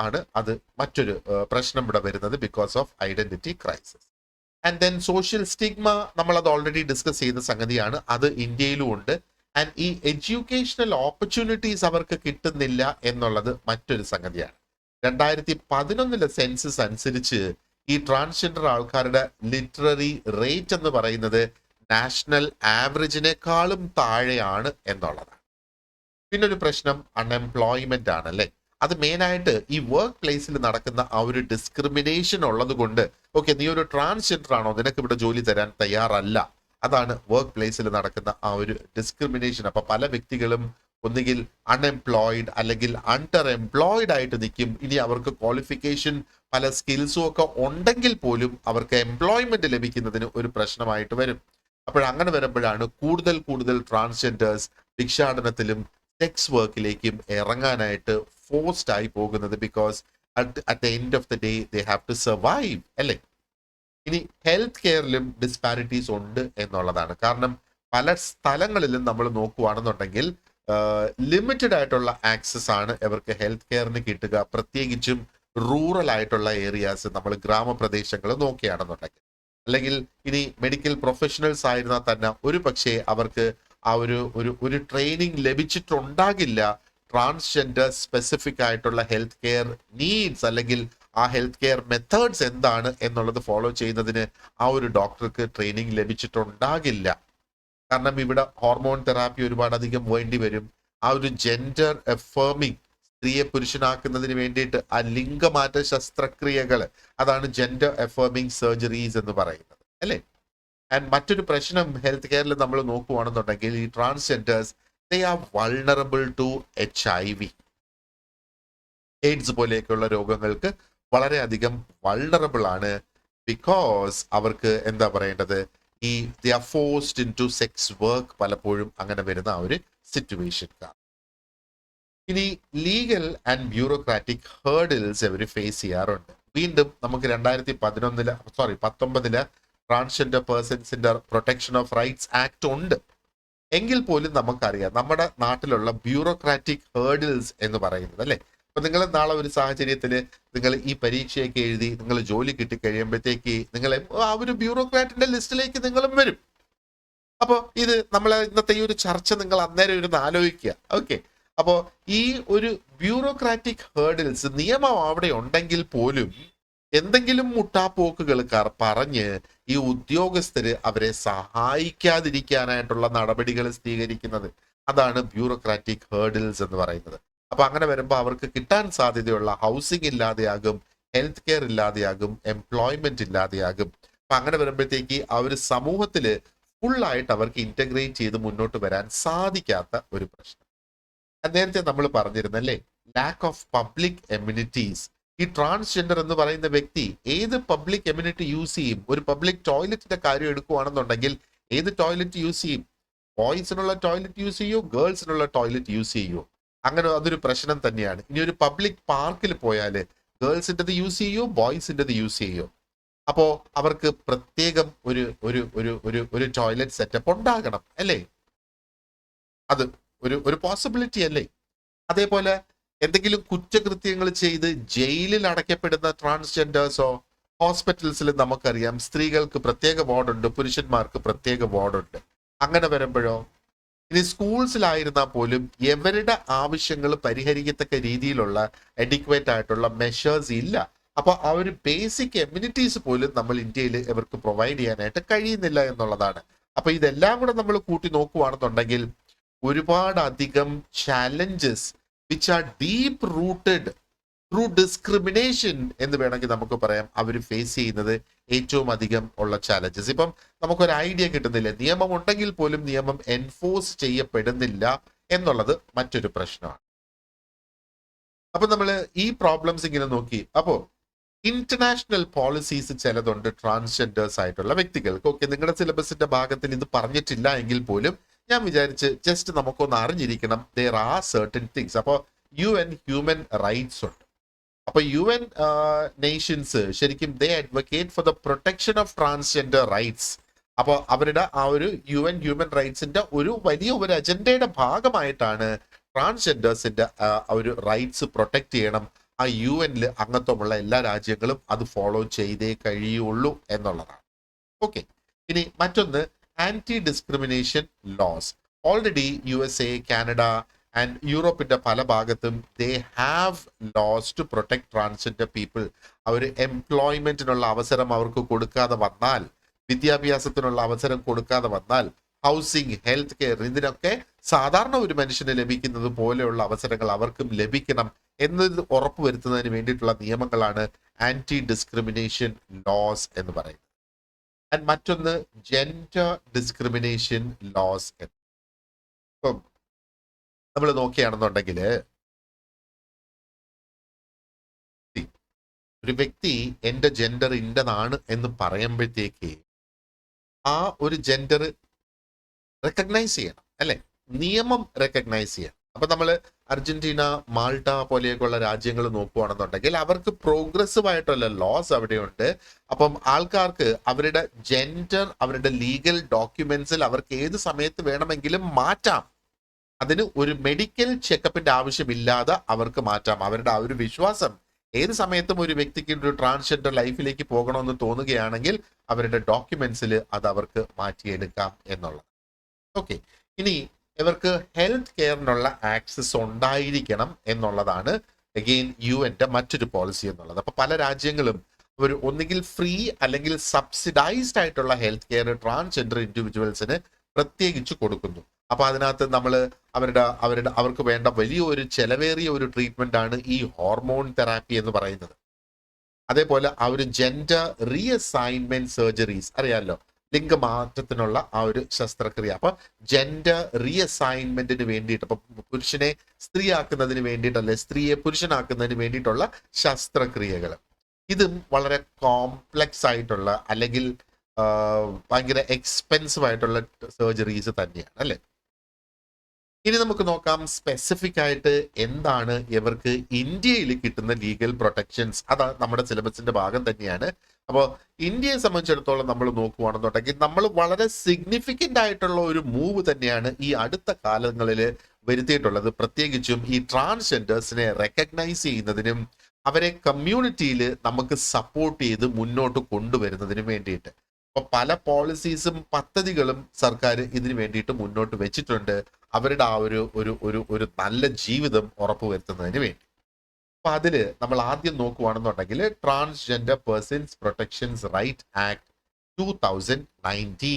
Speaker 1: ആണ് അത് മറ്റൊരു പ്രശ്നം ഇവിടെ വരുന്നത്, because of identity crisis. And then social stigma, നമ്മൾ അത് ഓൾറെഡി ഡിസ്കസ് ചെയ്ത സംഗതിയാണ്, അത് ഇന്ത്യയിലും ഉണ്ട്. ആൻഡ് ഈ എഡ്യൂക്കേഷണൽ ഓപ്പർച്യൂണിറ്റീസ് അവർക്ക് കിട്ടുന്നില്ല എന്നുള്ളത് മറ്റൊരു സംഗതിയാണ്. 2011 സെൻസസ് അനുസരിച്ച് ഈ ട്രാൻസ്ജെൻഡർ ആൾക്കാരുടെ ലിറ്റററി റേറ്റ് എന്ന് പറയുന്നത് നാഷണൽ ആവറേജിനേക്കാളും താഴെയാണ് എന്നുള്ളതാണ്. പിന്നെ ഒരു പ്രശ്നം അൺഎംപ്ലോയ്മെന്റ് ആണ്, അല്ലെ? അത് മെയിനായിട്ട് ഈ വർക്ക് പ്ലേസിൽ നടക്കുന്ന ആ ഒരു ഡിസ്ക്രിമിനേഷൻ ഉള്ളത് കൊണ്ട്, ഓക്കെ നീ ഒരു ട്രാൻസ്ജെൻഡർ ആണോ, നിനക്ക് ഇവിടെ ജോലി തരാൻ തയ്യാറല്ല. അതാണ് വർക്ക് പ്ലേസിൽ നടക്കുന്ന ആ ഒരു ഡിസ്ക്രിമിനേഷൻ. അപ്പൊ പല വ്യക്തികളും ഒന്നുകിൽ അൺഎംപ്ലോയിഡ് അല്ലെങ്കിൽ അണ്ടർ എംപ്ലോയിഡ് ആയിട്ട് നിൽക്കും. ഇനി അവർക്ക് ക്വാളിഫിക്കേഷൻ പല സ്കിൽസും ഒക്കെ ഉണ്ടെങ്കിൽ പോലും അവർക്ക് എംപ്ലോയ്മെന്റ് ലഭിക്കുന്നതിന് ഒരു പ്രശ്നമായിട്ട് വരും. അപ്പോഴങ്ങനെ വരുമ്പോഴാണ് കൂടുതൽ കൂടുതൽ ട്രാൻസ്ജെൻഡേഴ്സ് ഭിക്ഷാടനത്തിലും സെക്സ് വർക്കിലേക്കും ഇറങ്ങാനായിട്ട് ഫോഴ്സ്ഡ് ആയി പോകുന്നത്. Because at the end of the day they have to survive, അല്ലേ? ഇനി ഹെൽത്ത് കെയറിലും ഡിസ്പാരിറ്റീസ് ഉണ്ട് എന്നുള്ളതാണ്. കാരണം പല സ്ഥലങ്ങളിലും നമ്മൾ നോക്കുകയാണെന്നുണ്ടെങ്കിൽ ലിമിറ്റഡ് ആയിട്ടുള്ള ആക്സസ് ആണ് ഇവർക്ക് ഹെൽത്ത് കെയറിന് കിട്ടുക. പ്രത്യേകിച്ചും റൂറൽ ആയിട്ടുള്ള ഏരിയാസ്, നമ്മൾ ഗ്രാമപ്രദേശങ്ങൾ നോക്കുകയാണെന്നുണ്ടെങ്കിൽ, അല്ലെങ്കിൽ ഇനി മെഡിക്കൽ പ്രൊഫഷണൽസ് ആയിരുന്നാൽ തന്നെ ഒരു പക്ഷേ അവർക്ക് ആ ഒരു ട്രെയിനിങ് ലഭിച്ചിട്ടുണ്ടാകില്ല ട്രാൻസ്ജെൻഡർ സ്പെസിഫിക് ആയിട്ടുള്ള ഹെൽത്ത് കെയർ നീഡ്സ്, അല്ലെങ്കിൽ ആ ഹെൽത്ത് കെയർ മെത്തേഡ്സ് എന്താണ് എന്നുള്ളത് ഫോളോ ചെയ്യുന്നതിന് ആ ഒരു ഡോക്ടർക്ക് ട്രെയിനിങ് ലഭിച്ചിട്ടുണ്ടാകില്ല. കാരണം ഇവിടെ ഹോർമോൺ തെറാപ്പി ഒരുപാട് അധികം വേണ്ടി വരും. ആ ഒരു ജെൻഡർ എഫേമിങ്, സ്ത്രീയെ പുരുഷനാക്കുന്നതിന് വേണ്ടിയിട്ട് ആ ലിംഗമാറ്റ ശസ്ത്രക്രിയകൾ, അതാണ് ജെൻഡർ എഫേമിങ് സർജറീസ് എന്ന് പറയുന്നത്, അല്ലേ? ആൻഡ് മറ്റൊരു പ്രശ്നം ഹെൽത്ത് കെയറിൽ നമ്മൾ നോക്കുകയാണെന്നുണ്ടെങ്കിൽ ഈ transgenders they are vulnerable to HIV, AIDS പോലെയൊക്കെയുള്ള രോഗങ്ങൾക്ക് വളരെയധികം വൾണറബിൾ ആണ്. ബിക്കോസ് അവർക്ക് എന്താ പറയേണ്ടത്, ഈ they are forced in to sex work, പലപ്പോഴും അങ്ങനെ വരുന്ന ആ ഒരു സിറ്റുവേഷൻ. ഇനി ലീഗൽ ആൻഡ് ബ്യൂറോക്രാറ്റിക് ഹേർഡിൽസ് അവർ ഫേസ് ചെയ്യാറുണ്ട്. വീണ്ടും നമുക്ക് 2019 ട്രാൻസ്ജെൻഡർ പേഴ്സൺസിന്റെ പ്രൊട്ടക്ഷൻ ഓഫ് റൈറ്റ്സ് ആക്ട് ഉണ്ട്. എങ്കിൽ പോലും നമുക്കറിയാം നമ്മുടെ നാട്ടിലുള്ള ബ്യൂറോക്രാറ്റിക് ഹേർഡിൽസ് എന്ന് പറയുന്നത്, അല്ലെ? അപ്പൊ നിങ്ങൾ നാളെ ഒരു സാഹചര്യത്തിൽ നിങ്ങൾ ഈ പരീക്ഷയൊക്കെ എഴുതി നിങ്ങൾ ജോലി കിട്ടി കഴിയുമ്പോഴത്തേക്ക് നിങ്ങളെ ആ ഒരു ബ്യൂറോക്രാറ്റിന്റെ ലിസ്റ്റിലേക്ക് നിങ്ങളും വരും. അപ്പോൾ ഇത് നമ്മളെ ഇന്നത്തെ ഈ ഒരു ചർച്ച നിങ്ങൾ അന്നേരം ഇരുന്ന് ആലോചിക്കുക. ഓക്കെ, അപ്പോൾ ഈ ഒരു ബ്യൂറോക്രാറ്റിക് ഹേർഡിൽസ് നിയമം അവിടെ ഉണ്ടെങ്കിൽ പോലും എന്തെങ്കിലും മുട്ടാപ്പോക്കുകൾ പറഞ്ഞ് ഈ ഉദ്യോഗസ്ഥര് അവരെ സഹായിക്കാതിരിക്കാനായിട്ടുള്ള നടപടികൾ സ്വീകരിക്കുന്നത്, അതാണ് ബ്യൂറോക്രാറ്റിക് ഹേർഡിൽസ് എന്ന് പറയുന്നത്. അപ്പൊ അങ്ങനെ വരുമ്പോൾ അവർക്ക് കിട്ടാൻ സാധ്യതയുള്ള ഹൗസിംഗ് ഇല്ലാതെയാകും, ഹെൽത്ത് കെയർ ഇല്ലാതെയാകും, എംപ്ലോയ്മെന്റ് ഇല്ലാതെയാകും. അപ്പൊ അങ്ങനെ വരുമ്പോഴത്തേക്ക് ആ ഒരു സമൂഹത്തില് ഫുള്ളായിട്ട് അവർക്ക് ഇന്റഗ്രേറ്റ് ചെയ്ത് മുന്നോട്ട് വരാൻ സാധിക്കാത്ത ഒരു പ്രശ്നം. നേരത്തെ നമ്മൾ പറഞ്ഞിരുന്നല്ലേ, ലാക്ക് ഓഫ് പബ്ലിക് എമ്യൂണിറ്റീസ്. ഈ ട്രാൻസ്ജെൻഡർ എന്ന് പറയുന്ന വ്യക്തി ഏത് പബ്ലിക് എമ്യൂണിറ്റി യൂസ് ചെയ്യും? ഒരു പബ്ലിക് ടോയ്ലറ്റിന്റെ കാര്യം എടുക്കുകയാണെന്നുണ്ടെങ്കിൽ ഏത് ടോയ്ലറ്റ് യൂസ് ചെയ്യും? ബോയ്സിനുള്ള ടോയ്ലറ്റ് യൂസ് ചെയ്യോ, ഗേൾസിനുള്ള ടോയ്ലറ്റ് യൂസ് ചെയ്യോ? അങ്ങനെ അതൊരു പ്രശ്നം തന്നെയാണ്. ഇനി ഒരു പബ്ലിക് പാർക്കിൽ പോയാൽ ഗേൾസിൻ്റെത് യൂസ് ചെയ്യോ, ബോയ്സിൻ്റെത് യൂസ് ചെയ്യോ? അപ്പോ അവർക്ക് പ്രത്യേകം ഒരു ഒരു ഒരു ഒരു ഒരു ടോയ്ലറ്റ് സെറ്റപ്പ് ഉണ്ടാകണം അല്ലേ? അത് ഒരു പോസിബിലിറ്റി അല്ലേ? അതേപോലെ എന്തെങ്കിലും കുറ്റകൃത്യങ്ങൾ ചെയ്ത് ജയിലിൽ അടയ്ക്കപ്പെടുന്ന ട്രാൻസ്ജെൻഡേഴ്സോ, ഹോസ്പിറ്റൽസിൽ നമുക്കറിയാം സ്ത്രീകൾക്ക് പ്രത്യേക വാർഡുണ്ട്, പുരുഷന്മാർക്ക് പ്രത്യേക വാർഡുണ്ട്. അങ്ങനെ വരുമ്പോഴോ, ഇനി സ്കൂൾസിലായിരുന്നാൽ പോലും എവരുടെ ആവശ്യങ്ങൾ പരിഹരിക്കത്തക്ക രീതിയിലുള്ള അഡിക്വേറ്റ് ആയിട്ടുള്ള മെഷേഴ്സ് ഇല്ല. അപ്പൊ ആ ഒരു ബേസിക് എമ്യൂണിറ്റീസ് പോലും നമ്മൾ ഇന്ത്യയിൽ ഇവർക്ക് പ്രൊവൈഡ് ചെയ്യാനായിട്ട് കഴിയുന്നില്ല എന്നുള്ളതാണ്. അപ്പൊ ഇതെല്ലാം കൂടെ നമ്മൾ കൂട്ടി നോക്കുകയാണെന്നുണ്ടെങ്കിൽ ഒരുപാട് അധികം challenges which are deep rooted through discrimination എന്ന് വേണമെങ്കിൽ നമുക്ക് പറയാം അവർ ഫേസ് ചെയ്യുന്നത് ഏറ്റവും അധികം ഉള്ള ചാലഞ്ചസ്. ഇപ്പം നമുക്കൊരു ഐഡിയ കിട്ടുന്നില്ല, നിയമം ഉണ്ടെങ്കിൽ പോലും നിയമം എൻഫോഴ്സ് ചെയ്യപ്പെടുന്നില്ല എന്നുള്ളത് മറ്റൊരു പ്രശ്നമാണ്. അപ്പൊ നമ്മൾ ഈ പ്രോബ്ലംസ് ഇങ്ങനെ നോക്കി. അപ്പോ ഇന്റർനാഷണൽ പോളിസീസ് ചിലതുണ്ട് ട്രാൻസ്ജെൻഡേഴ്സ് ആയിട്ടുള്ള വ്യക്തികൾക്ക്. ഓക്കെ, നിങ്ങളുടെ സിലബസിന്റെ ഭാഗത്തിൽ ഇത് പറഞ്ഞിട്ടില്ല എങ്കിൽ പോലും ഞാൻ വിചാരിച്ച് ജസ്റ്റ് നമുക്കൊന്ന് അറിഞ്ഞിരിക്കണം, there are certain things. അപ്പോൾ UN ഹ്യൂമൻ റൈറ്റ്സ് ഉണ്ട്. അപ്പൊ UN നേഷൻസ് ശരിക്കും they advocate for the protection of transgender rights. അപ്പോൾ അവരുടെ ആ ഒരു UN ഹ്യൂമൻ റൈറ്റ്സിന്റെ ഒരു വലിയ ഒരു അജണ്ടയുടെ ഭാഗമായിട്ടാണ് ട്രാൻസ്ജെൻഡേഴ്സിന്റെ ഒരു റൈറ്റ്സ് പ്രൊട്ടക്ട് ചെയ്യണം. ആ UN അംഗത്വമുള്ള എല്ലാ രാജ്യങ്ങളും അത് ഫോളോ ചെയ്തേ കഴിയുള്ളൂ എന്നുള്ളതാണ്. ഓക്കെ, ഇനി മറ്റൊന്ന് anti discrimination laws. Already USA, Canada and യൂറോപ്പിന്റെ പല ഭാഗത്തും they have laws to protect transgender people. അവർ എംപ്ലോയ്മെന്റിനുള്ള അവസരം അവർക്ക് കൊടുക്കാതെ വന്നാൽ, വിദ്യാഭ്യാസത്തിനുള്ള അവസരം കൊടുക്കാതെ വന്നാൽ, ഹൗസിംഗ്, ഹെൽത്ത് കെയർ, ഇതിനൊക്കെ സാധാരണ ഒരു മനുഷ്യന് ലഭിക്കുന്നത് പോലെയുള്ള അവസരങ്ങൾ അവർക്കും ലഭിക്കണം എന്നത് ഉറപ്പുവരുത്തുന്നതിന് വേണ്ടിയിട്ടുള്ള നിയമങ്ങളാണ് ആന്റി ഡിസ്ക്രിമിനേഷൻ ലോസ് എന്ന് പറയുന്നത്. ആൻഡ് മറ്റൊന്ന് ജെൻഡർ ഡിസ്ക്രിമിനേഷൻ ലോസ്. ഇപ്പം നമ്മൾ നോക്കുകയാണെന്നുണ്ടെങ്കിൽ ഒരു വ്യക്തി എന്റെ ജെൻഡർ ഇൻ്റെതാണ് എന്ന് പറയുമ്പോഴത്തേക്ക് ആ ഒരു ജെൻഡർ റെക്കഗ്നൈസ് ചെയ്യണം അല്ലെ? നിയമം റെക്കഗ്നൈസ് ചെയ്യണം. അപ്പൊ നമ്മൾ അർജന്റീന, മാൾട്ട പോലെയൊക്കെയുള്ള രാജ്യങ്ങൾ നോക്കുകയാണെന്നുണ്ടെങ്കിൽ അവർക്ക് പ്രോഗ്രസീവ് ആയിട്ടുള്ള ലോസ് അവിടെയുണ്ട്. അപ്പം ആൾക്കാർക്ക് അവരുടെ ജെൻഡർ അവരുടെ ലീഗൽ ഡോക്യുമെന്റ്സിൽ അവർക്ക് ഏത് സമയത്ത് വേണമെങ്കിലും മാറ്റാം. അതിന് ഒരു മെഡിക്കൽ ചെക്കപ്പിന്റെ ആവശ്യമില്ലാതെ അവർക്ക് മാറ്റാം. അവരുടെ ആ ഒരു വിശ്വാസം, ഏത് സമയത്തും ഒരു വ്യക്തിക്ക് ഒരു ട്രാൻസ്ജെൻഡർ ലൈഫിലേക്ക് പോകണമെന്ന് തോന്നുകയാണെങ്കിൽ അവരുടെ ഡോക്യുമെന്റ്സിൽ അത് അവർക്ക് മാറ്റിയെടുക്കാം എന്നുള്ളത്. ഓക്കെ, ഇനി ഇവർക്ക് ഹെൽത്ത് കെയറിനുള്ള ആക്സസ് ഉണ്ടായിരിക്കണം എന്നുള്ളതാണ് അഗെയിൻ UN മറ്റൊരു പോളിസി എന്നുള്ളത്. അപ്പൊ പല രാജ്യങ്ങളും ഒരു ഒന്നുകിൽ ഫ്രീ അല്ലെങ്കിൽ സബ്സിഡൈസ്ഡ് ആയിട്ടുള്ള ഹെൽത്ത് കെയർ ട്രാൻസ്ജെൻഡർ ഇൻഡിവിജ്വൽസിന് പ്രത്യേകിച്ച് കൊടുക്കുന്നു. അപ്പൊ അതിനകത്ത് നമ്മൾ അവർക്ക് വേണ്ട വലിയൊരു ചെലവേറിയ ഒരു ട്രീറ്റ്മെന്റ് ആണ് ഈ ഹോർമോൺ തെറാപ്പി എന്ന് പറയുന്നത്. അതേപോലെ ആ ഒരു ജെൻഡർ റീഅസൈൻമെന്റ് സർജറീസ് അറിയാമല്ലോ, ലിംഗമാറ്റത്തിനുള്ള ആ ഒരു ശസ്ത്രക്രിയ. അപ്പൊ ജെൻഡർ റീഅസൈൻമെന്റിന് വേണ്ടിയിട്ട്, അപ്പൊ പുരുഷനെ സ്ത്രീ ആക്കുന്നതിന് വേണ്ടിയിട്ട് അല്ലെ സ്ത്രീയെ പുരുഷനാക്കുന്നതിന് വേണ്ടിയിട്ടുള്ള ശസ്ത്രക്രിയകൾ, ഇതും വളരെ കോംപ്ലക്സ് ആയിട്ടുള്ള അല്ലെങ്കിൽ ഭയങ്കര എക്സ്പെൻസീവ് ആയിട്ടുള്ള സർജറീസ് തന്നെയാണ് അല്ലെ? ഇനി നമുക്ക് നോക്കാം സ്പെസിഫിക് ആയിട്ട് എന്താണ് ഇവർക്ക് ഇന്ത്യയിൽ കിട്ടുന്ന ലീഗൽ പ്രൊട്ടക്ഷൻസ്. അത് നമ്മുടെ സിലബസിന്റെ ഭാഗം തന്നെയാണ്. അപ്പോൾ ഇന്ത്യയെ സംബന്ധിച്ചിടത്തോളം നമ്മൾ നോക്കുകയാണെന്നുണ്ടെങ്കിൽ നമ്മൾ വളരെ സിഗ്നിഫിക്കൻ്റ് ആയിട്ടുള്ള ഒരു മൂവ് തന്നെയാണ് ഈ അടുത്ത കാലങ്ങളിൽ വരുത്തിയിട്ടുള്ളത് പ്രത്യേകിച്ചും ഈ ട്രാൻസ്ജെൻഡേഴ്സിനെ റെക്കഗ്നൈസ് ചെയ്യുന്നതിനും അവരെ കമ്മ്യൂണിറ്റിയിൽ നമുക്ക് സപ്പോർട്ട് ചെയ്ത് മുന്നോട്ട് കൊണ്ടുവരുന്നതിനും വേണ്ടിയിട്ട്. അപ്പൊ പല പോളിസീസും പദ്ധതികളും സർക്കാർ ഇതിനു വേണ്ടിയിട്ട് മുന്നോട്ട് വെച്ചിട്ടുണ്ട്, അവരുടെ ആ ഒരു ഒരു ഒരു ഒരു നല്ല ജീവിതം ഉറപ്പുവരുത്തുന്നതിന് വേണ്ടി. അപ്പൊ അതില് നമ്മൾ ആദ്യം നോക്കുവാണെന്നുണ്ടെങ്കിൽ transgender persons protections right act 2019.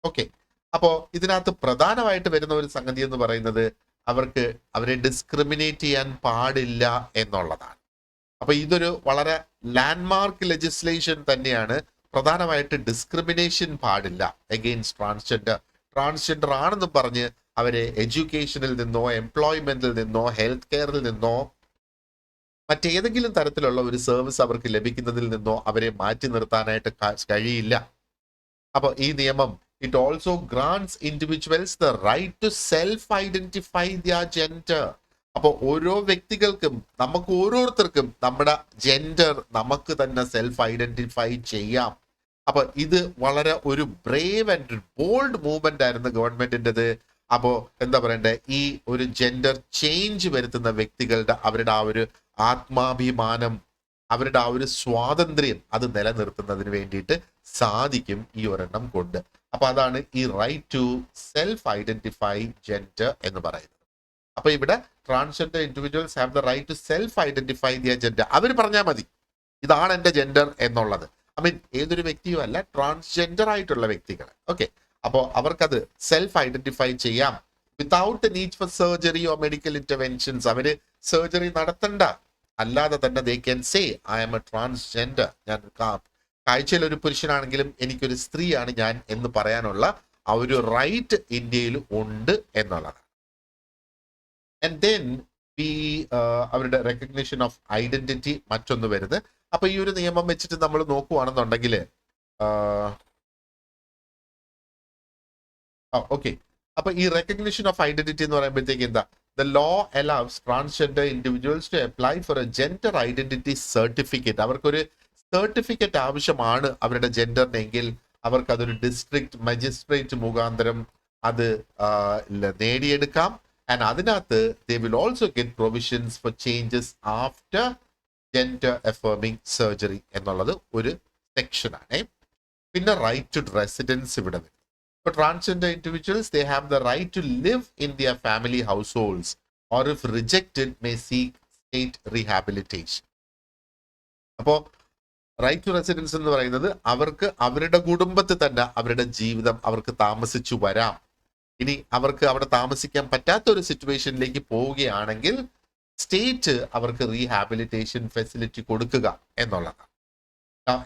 Speaker 1: Okay, അപ്പോ ഇതിനകത്ത് പ്രധാനമായിട്ട് വരുന്ന ഒരു സംഗതി എന്ന് പറയുന്നത് അവരെ ഡിസ്ക്രിമിനേറ്റ് ചെയ്യാൻ പാടില്ല എന്നുള്ളതാണ്. അപ്പൊ ഇതൊരു വളരെ ലാൻഡ്മാർക്ക് ലെജിസ്ലേഷൻ തന്നെയാണ്. പ്രധാനമായിട്ട് ഡിസ്ക്രിമിനേഷൻ പാടില്ല എഗെയിൻസ്റ്റ് ട്രാൻസ്ജെൻഡർ ആണെന്ന് പറഞ്ഞ് അവരെ എഡ്യൂക്കേഷനിൽ നിന്നോ എംപ്ലോയ്മെന്റിൽ നിന്നോ ഹെൽത്ത് കെയറിൽ നിന്നോ മറ്റേതെങ്കിലും തരത്തിലുള്ള ഒരു സർവീസ് അവർക്ക് ലഭിക്കുന്നതിൽ നിന്നോ അവരെ മാറ്റി നിർത്താനായിട്ട് കഴിയില്ല. അപ്പൊ ഈ നിയമം it also grants individuals the right to self-identify their gender. അപ്പോൾ ഓരോ വ്യക്തികൾക്കും നമുക്ക് ഓരോരുത്തർക്കും നമ്മുടെ ജെൻഡർ നമുക്ക് തന്നെ സെൽഫ് ഐഡന്റിഫൈ ചെയ്യാം. അപ്പൊ ഇത് വളരെ ഒരു ബ്രേവ് ആൻഡ് ബോൾഡ് മൂവ്മെന്റ് ആയിരുന്നു ഗവൺമെന്റിൻ്റെത്. അപ്പോ എന്താ പറയണ്ടേ, ഈ ഒരു ജെൻഡർ ചേഞ്ച് വരുത്തുന്ന വ്യക്തികളുടെ അവരുടെ ആ ഒരു ആത്മാഭിമാനം, അവരുടെ ആ ഒരു സ്വാതന്ത്ര്യം അത് നിലനിർത്തുന്നതിന് വേണ്ടിയിട്ട് സാധിക്കും ഈ ഒരെണ്ണം കൊണ്ട്. അപ്പൊ അതാണ് ഈ right to self identify gender എന്ന് പറയുന്നത്. അപ്പൊ ഇവിടെ transgender individuals have the right to self identify their gender. അവർ പറഞ്ഞാൽ മതി ഇതാണ് എന്റെ ജെൻഡർ എന്നുള്ളത്. ഐ മീൻ ഏതൊരു വ്യക്തിയും അല്ല, ട്രാൻസ്ജെൻഡർ ആയിട്ടുള്ള വ്യക്തികൾ. ഓക്കെ, അപ്പോൾ അവർക്കത് സെൽഫ് ഐഡന്റിഫൈ ചെയ്യാം without the need for surgery or medical interventions. അവര് സർജറി നടത്തണ്ട, അല്ലാതെ തന്നെ they can say I am a transgender. ഞാൻ കാഴ്ചയിൽ ഒരു പുരുഷനാണെങ്കിലും എനിക്കൊരു സ്ത്രീയാണ് ഞാൻ എന്ന് പറയാനുള്ള ആ ഒരു റൈറ്റ് ഇന്ത്യയിൽ ഉണ്ട് എന്നുള്ളതാണ്. ആൻഡ് ദെൻ അവരുടെ റെക്കഗ്നിഷൻ ഓഫ് ഐഡന്റിറ്റി മറ്റൊന്ന് വരുന്നത്. അപ്പൊ ഈ ഒരു നിയമം വെച്ചിട്ട് നമ്മൾ നോക്കുവാണെന്നുണ്ടെങ്കിൽ ഓക്കെ, അപ്പൊ ഈ റെക്കഗ്നിഷൻ ഓഫ് ഐഡന്റിറ്റി എന്ന് പറയുമ്പോഴത്തേക്ക് എന്താ, the law allows transgender individuals to apply for a gender identity certificate. അവർക്കൊരു സർട്ടിഫിക്കറ്റ് ആവശ്യമാണ് അവരുടെ ജെൻഡറിനെങ്കിൽ അവർക്ക് അതൊരു ഡിസ്ട്രിക്ട് മജിസ്ട്രേറ്റ് മുഖാന്തരം അത് നേടിയെടുക്കാം. ആൻഡ് അതിനകത്ത് they will also get provisions for changes after gender affirming surgery എന്നുള്ളത് ഒരു സെക്ഷനാണ്. പിന്നെ റൈറ്റ് ടു റെസിഡൻസ് ഇവിടെ വരും. For transgender individuals, they have the right to live in their family households or if rejected may seek state rehabilitation. അപ്പോ right to residence എന്ന് പറയുന്നത് അവർക്ക് അവരുടെ കുടുംബത്തിൽ തന്നെ അവരുടെ ജീവിതം അവർക്ക് താമസിച്ചു വരാം. ഇനി അവർക്ക് അവിടെ താമസിക്കാൻ പറ്റാത്ത ഒരു സിറ്റുവേഷനിലേക്ക് പോവുകയാണെങ്കിൽ സ്റ്റേറ്റ് അവർക്ക് റീഹാബിലിറ്റേഷൻ ഫെസിലിറ്റി കൊടുക്കുക എന്നുള്ളതാണ്.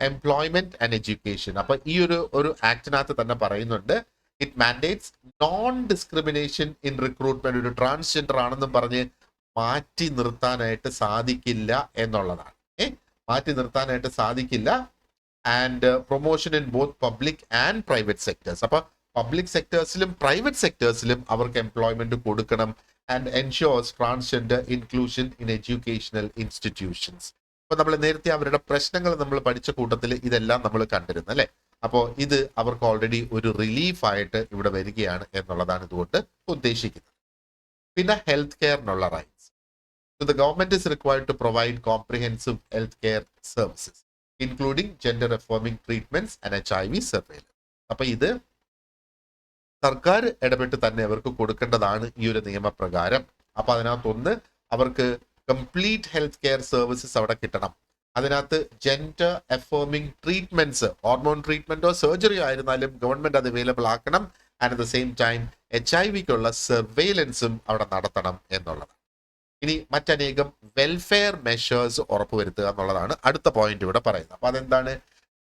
Speaker 1: എംപ്ലോയ്മെന്റ് ആൻഡ് എഡ്യൂക്കേഷൻ, അപ്പൊ ഈ ഒരു ആക്ടിനകത്ത് തന്നെ പറയുന്നുണ്ട് it mandates non discrimination in recruitment. ഒരു ട്രാൻസ്ജെൻഡർ ആണെന്നും പറഞ്ഞ് മാറ്റി നിർത്താനായിട്ട് സാധിക്കില്ല എന്നുള്ളതാണ്. മാറ്റി നിർത്താനായിട്ട് സാധിക്കില്ല. And promotion in both public and private sectors. അപ്പൊ പബ്ലിക് സെക്ടേഴ്സിലും പ്രൈവറ്റ് സെക്ടേഴ്സിലും അവർക്ക് എംപ്ലോയ്മെന്റ് കൊടുക്കണം. And ensures transgender inclusion in educational institutions. അപ്പൊ നമ്മൾ നേരത്തെ അവരുടെ പ്രശ്നങ്ങൾ നമ്മൾ പഠിച്ച കൂട്ടത്തിൽ ഇതെല്ലാം നമ്മൾ കണ്ടിരുന്നു അല്ലെ. അപ്പോൾ ഇത് അവർക്ക് ഓൾറെഡി ഒരു റിലീഫ് ആയിട്ട് ഇവിടെ വരികയാണ് എന്നുള്ളതാണ് ഇതുകൊണ്ട് ഉദ്ദേശിക്കുന്നത്. പിന്നെ ഹെൽത്ത് കെയറിനുള്ള rights. So the government is required to provide comprehensive health care services, including gender affirming treatments and HIV surveillance. അപ്പൊ ഇത് സർക്കാർ ഇടപെട്ട് തന്നെ അവർക്ക് കൊടുക്കേണ്ടതാണ് ഈ ഒരു നിയമപ്രകാരം. അപ്പൊ അതിനകത്തൊന്ന് അവർക്ക് കംപ്ലീറ്റ് ഹെൽത്ത് കെയർ സർവീസസ് അവിടെ കിട്ടണം. അതിനകത്ത് ജെൻഡർ അഫേർമിംഗ് ട്രീറ്റ്മെന്റ്സ്, ഹോർമോൺ ട്രീറ്റ്മെന്റോ സർജറിയോ ആയിരുന്നാലും ഗവൺമെന്റ് അത് അവൈലബിൾ ആക്കണം. And at the same time HIV-ക്കുള്ള സർവെയിലൻസും അവിടെ നടത്തണം എന്നുള്ളതാണ്. ഇനി മറ്റനേകം വെൽഫെയർ മെഷേഴ്സ് ഉറപ്പുവരുത്തുക എന്നുള്ളതാണ് അടുത്ത പോയിന്റ് ഇവിടെ പറയുന്നത്. അപ്പൊ അതെന്താണ്,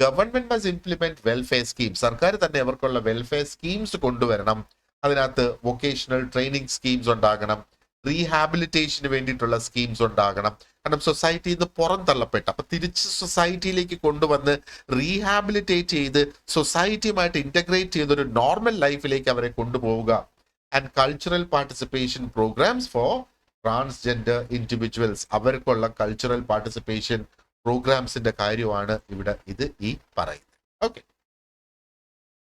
Speaker 1: government must implement welfare scheme. സർക്കാർ തന്നെ അവർക്കുള്ള വെൽഫെയർ സ്കീംസ് കൊണ്ടുവരണം. അതിനകത്ത് വൊക്കേഷണൽ ട്രെയിനിങ് സ്കീംസ് ഉണ്ടാകണം, റീഹാബിലിറ്റേഷന് വേണ്ടിയിട്ടുള്ള സ്കീംസ് ഉണ്ടാകണം. കാരണം സൊസൈറ്റിയിൽ നിന്ന് പുറന്തള്ളപ്പെട്ട അപ്പൊ തിരിച്ച് സൊസൈറ്റിയിലേക്ക് കൊണ്ടുവന്ന് റീഹാബിലിറ്റേറ്റ് ചെയ്ത് സൊസൈറ്റിയുമായിട്ട് ഇന്റഗ്രേറ്റ് ചെയ്ത് ഒരു നോർമൽ ലൈഫിലേക്ക് അവരെ കൊണ്ടുപോവുക. And cultural participation programmes for transgender individuals, അവർക്കുള്ള കൾച്ചറൽ പാർട്ടിസിപ്പേഷൻ പ്രോഗ്രാംസിന്റെ കാര്യമാണ് ഇവിടെ ഈ പറയുന്നത്. ഓക്കെ,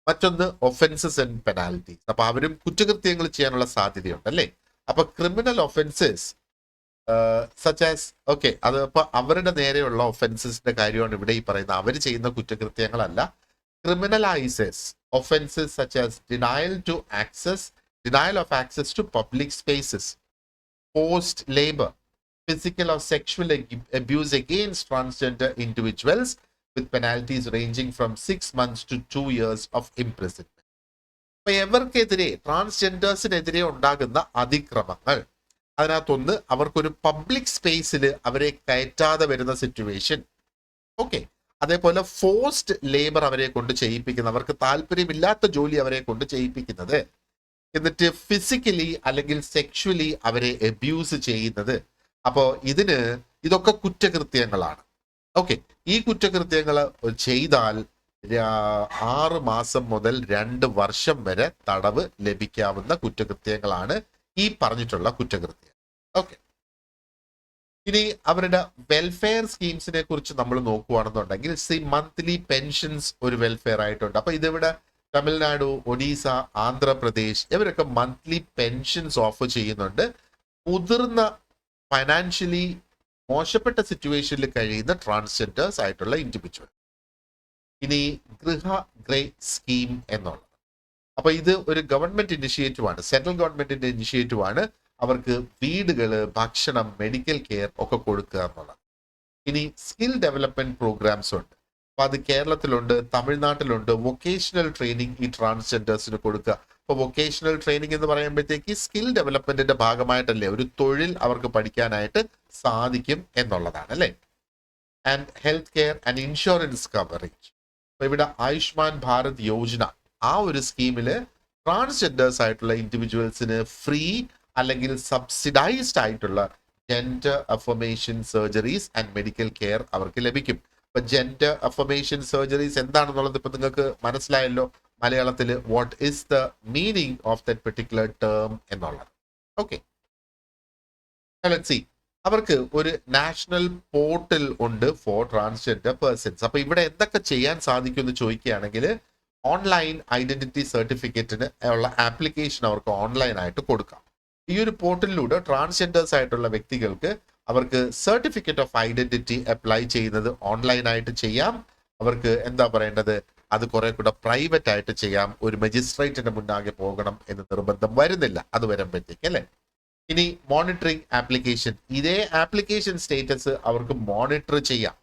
Speaker 1: മറ്റൊന്ന് ഒഫൻസസ് ആൻഡ് പെനാൽറ്റീസ്. അപ്പൊ അവരും കുറ്റകൃത്യങ്ങൾ ചെയ്യാനുള്ള സാധ്യതയുണ്ട് അല്ലേ. അപ്പൊ criminal offences such as okay, അത് ഇപ്പൊ അവരുടെ നേരെയുള്ള ഒഫൻസസിന്റെ കാര്യമാണ് ഇവിടെ ഈ പറയുന്നത്. അവർ ചെയ്യുന്ന കുറ്റകൃത്യങ്ങളല്ല. Criminalises offences such as denial of access to public spaces, forced labor, physical or sexual abuse against transgender individuals with penalties ranging from 6 months to 2 years of imprisonment. അപ്പൊ എവർക്കെതിരെ ട്രാൻസ്ജെൻഡേഴ്സിനെതിരെ ഉണ്ടാകുന്ന അതിക്രമങ്ങൾ, അതിനകത്തൊന്ന് അവർക്കൊരു പബ്ലിക് സ്പേസിൽ അവരെ കയറ്റാതെ വരുന്ന സിറ്റുവേഷൻ. ഓക്കെ, അതേപോലെ forced labour അവരെ കൊണ്ട് ചെയ്യിപ്പിക്കുന്നത്, അവർക്ക് താല്പര്യമില്ലാത്ത ജോലി അവരെ കൊണ്ട് ചെയ്യിപ്പിക്കുന്നത്, എന്നിട്ട് ഫിസിക്കലി അല്ലെങ്കിൽ സെക്ഷുവലി അവരെ അബ്യൂസ് ചെയ്യുന്നത്. അപ്പോൾ ഇതൊക്കെ കുറ്റകൃത്യങ്ങളാണ്. ഓക്കെ, ഈ കുറ്റകൃത്യങ്ങൾ ചെയ്താൽ 6 മാസം മുതൽ 2 വർഷം വരെ തടവ് ലഭിക്കാവുന്ന കുറ്റകൃത്യങ്ങളാണ് ഈ പറഞ്ഞിട്ടുള്ള കുറ്റകൃത്യം. ഓക്കെ, ഇനി അവരുടെ വെൽഫെയർ സ്കീംസിനെ കുറിച്ച് നമ്മൾ നോക്കുകയാണെന്നുണ്ടെങ്കിൽ മന്ത്ലി പെൻഷൻസ് ഒരു വെൽഫെയർ ആയിട്ടുണ്ട്. അപ്പൊ ഇതിവിടെ തമിഴ്നാട്, ഒഡീസ, ആന്ധ്രാപ്രദേശ് ഇവരൊക്കെ മന്ത്ലി പെൻഷൻസ് ഓഫർ ചെയ്യുന്നുണ്ട് മുതിർന്ന ഫൈനാൻഷ്യലി മോശപ്പെട്ട സിറ്റുവേഷനിൽ കഴിയുന്ന ട്രാൻസ്ജെൻഡേഴ്സ് ആയിട്ടുള്ള ഇൻഡിവിജ്വൽ. ഇനി ഗൃഹ ഗ്രേ സ്കീം എന്നുള്ളത്, അപ്പൊ ഇത് ഒരു ഗവൺമെന്റ് ഇനിഷ്യേറ്റീവ് ആണ്, സെൻട്രൽ ഗവൺമെന്റിന്റെ ഇനിഷ്യേറ്റീവ് ആണ്. അവർക്ക് വീടുകള്, ഭക്ഷണം, മെഡിക്കൽ കെയർ ഒക്കെ കൊടുക്കുക എന്നുള്ളത്. ഇനി സ്കിൽ ഡെവലപ്മെന്റ് പ്രോഗ്രാംസ് ഉണ്ട്. അപ്പൊ അത് കേരളത്തിലുണ്ട്, തമിഴ്നാട്ടിലുണ്ട്. വൊക്കേഷണൽ ട്രെയിനിങ് ഈ ട്രാൻസ്ജെൻഡേഴ്സിന് കൊടുക്കുക. അപ്പൊ വൊക്കേഷണൽ ട്രെയിനിങ് എന്ന് പറയുമ്പോഴത്തേക്ക് സ്കിൽ ഡെവലപ്മെന്റിന്റെ ഭാഗമായിട്ടല്ലേ ഒരു തൊഴിൽ അവർക്ക് പഠിക്കാനായിട്ട് സാധിക്കും എന്നുള്ളതാണ് അല്ലേ. And health care and insurance coverage. അപ്പൊ ഇവിടെ ആയുഷ്മാൻ ഭാരത് യോജന, ആ ഒരു സ്കീമില് ട്രാൻസ്ജെൻഡേഴ്സ് ആയിട്ടുള്ള ഇൻഡിവിജ്വൽസിന് ഫ്രീ അല്ലെങ്കിൽ സബ്സിഡൈസ്ഡ് ആയിട്ടുള്ള gender affirmation surgeries and medical care അവർക്ക് ലഭിക്കും. ഇപ്പൊ ജെൻഡർ അഫർമേഷൻ സർജറീസ് എന്താണെന്നുള്ളത് ഇപ്പൊ നിങ്ങൾക്ക് മനസ്സിലായല്ലോ മലയാളത്തിൽ. What is the meaning of that particular term എന്നുള്ളത്. Okay, let's see. അവർക്ക് ഒരു നാഷണൽ പോർട്ടൽ ഉണ്ട് ഫോർ ട്രാൻസ്ജെൻഡർ പേഴ്സൺസ്. അപ്പൊ ഇവിടെ എന്തൊക്കെ ചെയ്യാൻ സാധിക്കും എന്ന് ചോദിക്കുകയാണെങ്കിൽ, ഓൺലൈൻ ഐഡന്റിറ്റി സർട്ടിഫിക്കറ്റിന് ഉള്ള ആപ്ലിക്കേഷൻ അവർക്ക് ഓൺലൈൻ ആയിട്ട് കൊടുക്കാം. ഈ ഒരു പോർട്ടലിലൂടെ ട്രാൻസ്ജെൻഡേഴ്സ് ആയിട്ടുള്ള വ്യക്തികൾക്ക് അവർക്ക് സർട്ടിഫിക്കറ്റ് ഓഫ് ഐഡന്റിറ്റി അപ്ലൈ ചെയ്യുന്നത് ഓൺലൈനായിട്ട് ചെയ്യാം. അവർക്ക് എന്താ പറയേണ്ടത്, അത് കുറെ കൂടെ പ്രൈവറ്റ് ആയിട്ട് ചെയ്യാം. ഒരു മജിസ്ട്രേറ്റിന്റെ മുന്നാകെ പോകണം എന്ന് നിർബന്ധം വരുന്നില്ല അത് വരുമ്പോഴത്തേക്ക് അല്ലെ. ഇനി മോണിറ്ററിംഗ് ആപ്ലിക്കേഷൻ, ഇതേ ആപ്ലിക്കേഷൻ സ്റ്റേറ്റസ് അവർക്ക് മോണിറ്റർ ചെയ്യാം.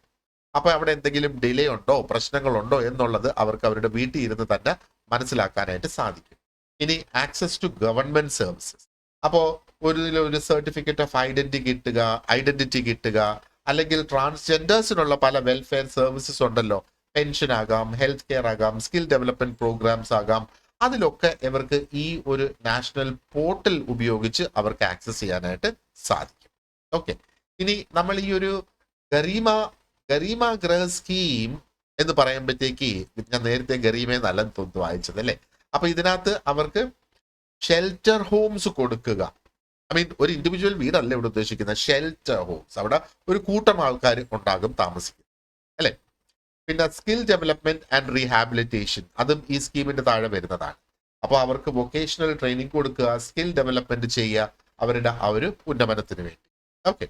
Speaker 1: അപ്പൊ അവിടെ എന്തെങ്കിലും ഡിലേ ഉണ്ടോ, പ്രശ്നങ്ങളുണ്ടോ എന്നുള്ളത് അവർക്ക് അവരുടെ വീട്ടിൽ ഇരുന്ന് തന്നെ മനസ്സിലാക്കാനായിട്ട് സാധിക്കും. ഇനി ആക്സസ് ടു ഗവൺമെന്റ് സർവീസസ്. അപ്പോ ഒരു സർട്ടിഫിക്കറ്റ് ഓഫ് ഐഡന്റിറ്റി കിട്ടുക, അല്ലെങ്കിൽ ട്രാൻസ്ജെൻഡേഴ്സിനുള്ള പല വെൽഫെയർ സർവീസസ് ഉണ്ടല്ലോ, പെൻഷൻ ആകാം, ഹെൽത്ത് കെയർ ആകാം, സ്കിൽ ഡെവലപ്മെന്റ് പ്രോഗ്രാംസ് ആകാം. അതിലൊക്കെ ഇവർക്ക് ഈ ഒരു നാഷണൽ പോർട്ടൽ ഉപയോഗിച്ച് അവർക്ക് ആക്സസ് ചെയ്യാനായിട്ട് സാധിക്കും. ഓക്കെ, ഇനി നമ്മൾ ഈ ഒരു ഗരീമ ഗൃഹ സ്കീം എന്ന് പറയുമ്പോഴത്തേക്ക് ഞാൻ നേരത്തെ ഗരീമേ നല്ലത് തോന്നുന്നു വായിച്ചത് അല്ലേ. അപ്പൊ ഇതിനകത്ത് അവർക്ക് ഷെൽട്ടർ ഹോംസ് കൊടുക്കുക. ഐ മീൻ ഒരു ഇൻഡിവിജ്വൽ വീടല്ല ഇവിടെ ഉദ്ദേശിക്കുന്നത്, ഷെൽട്ടർ ഹോംസ്. അവിടെ ഒരു കൂട്ടം ആൾക്കാർ ഉണ്ടാകും താമസിക്കും അല്ലെ. പിന്നെ സ്കിൽ ഡെവലപ്മെന്റ് ആൻഡ് റീഹാബിലിറ്റേഷൻ, അതും ഈ സ്കീമിന്റെ താഴെ വരുന്നതാണ്. അപ്പോൾ അവർക്ക് വൊക്കേഷണൽ ട്രെയിനിങ് കൊടുക്കുക, സ്കിൽ ഡെവലപ്മെന്റ് ചെയ്യുക അവരുടെ ആ ഒരു ഉന്നമനത്തിന് വേണ്ടി. ഓക്കെ,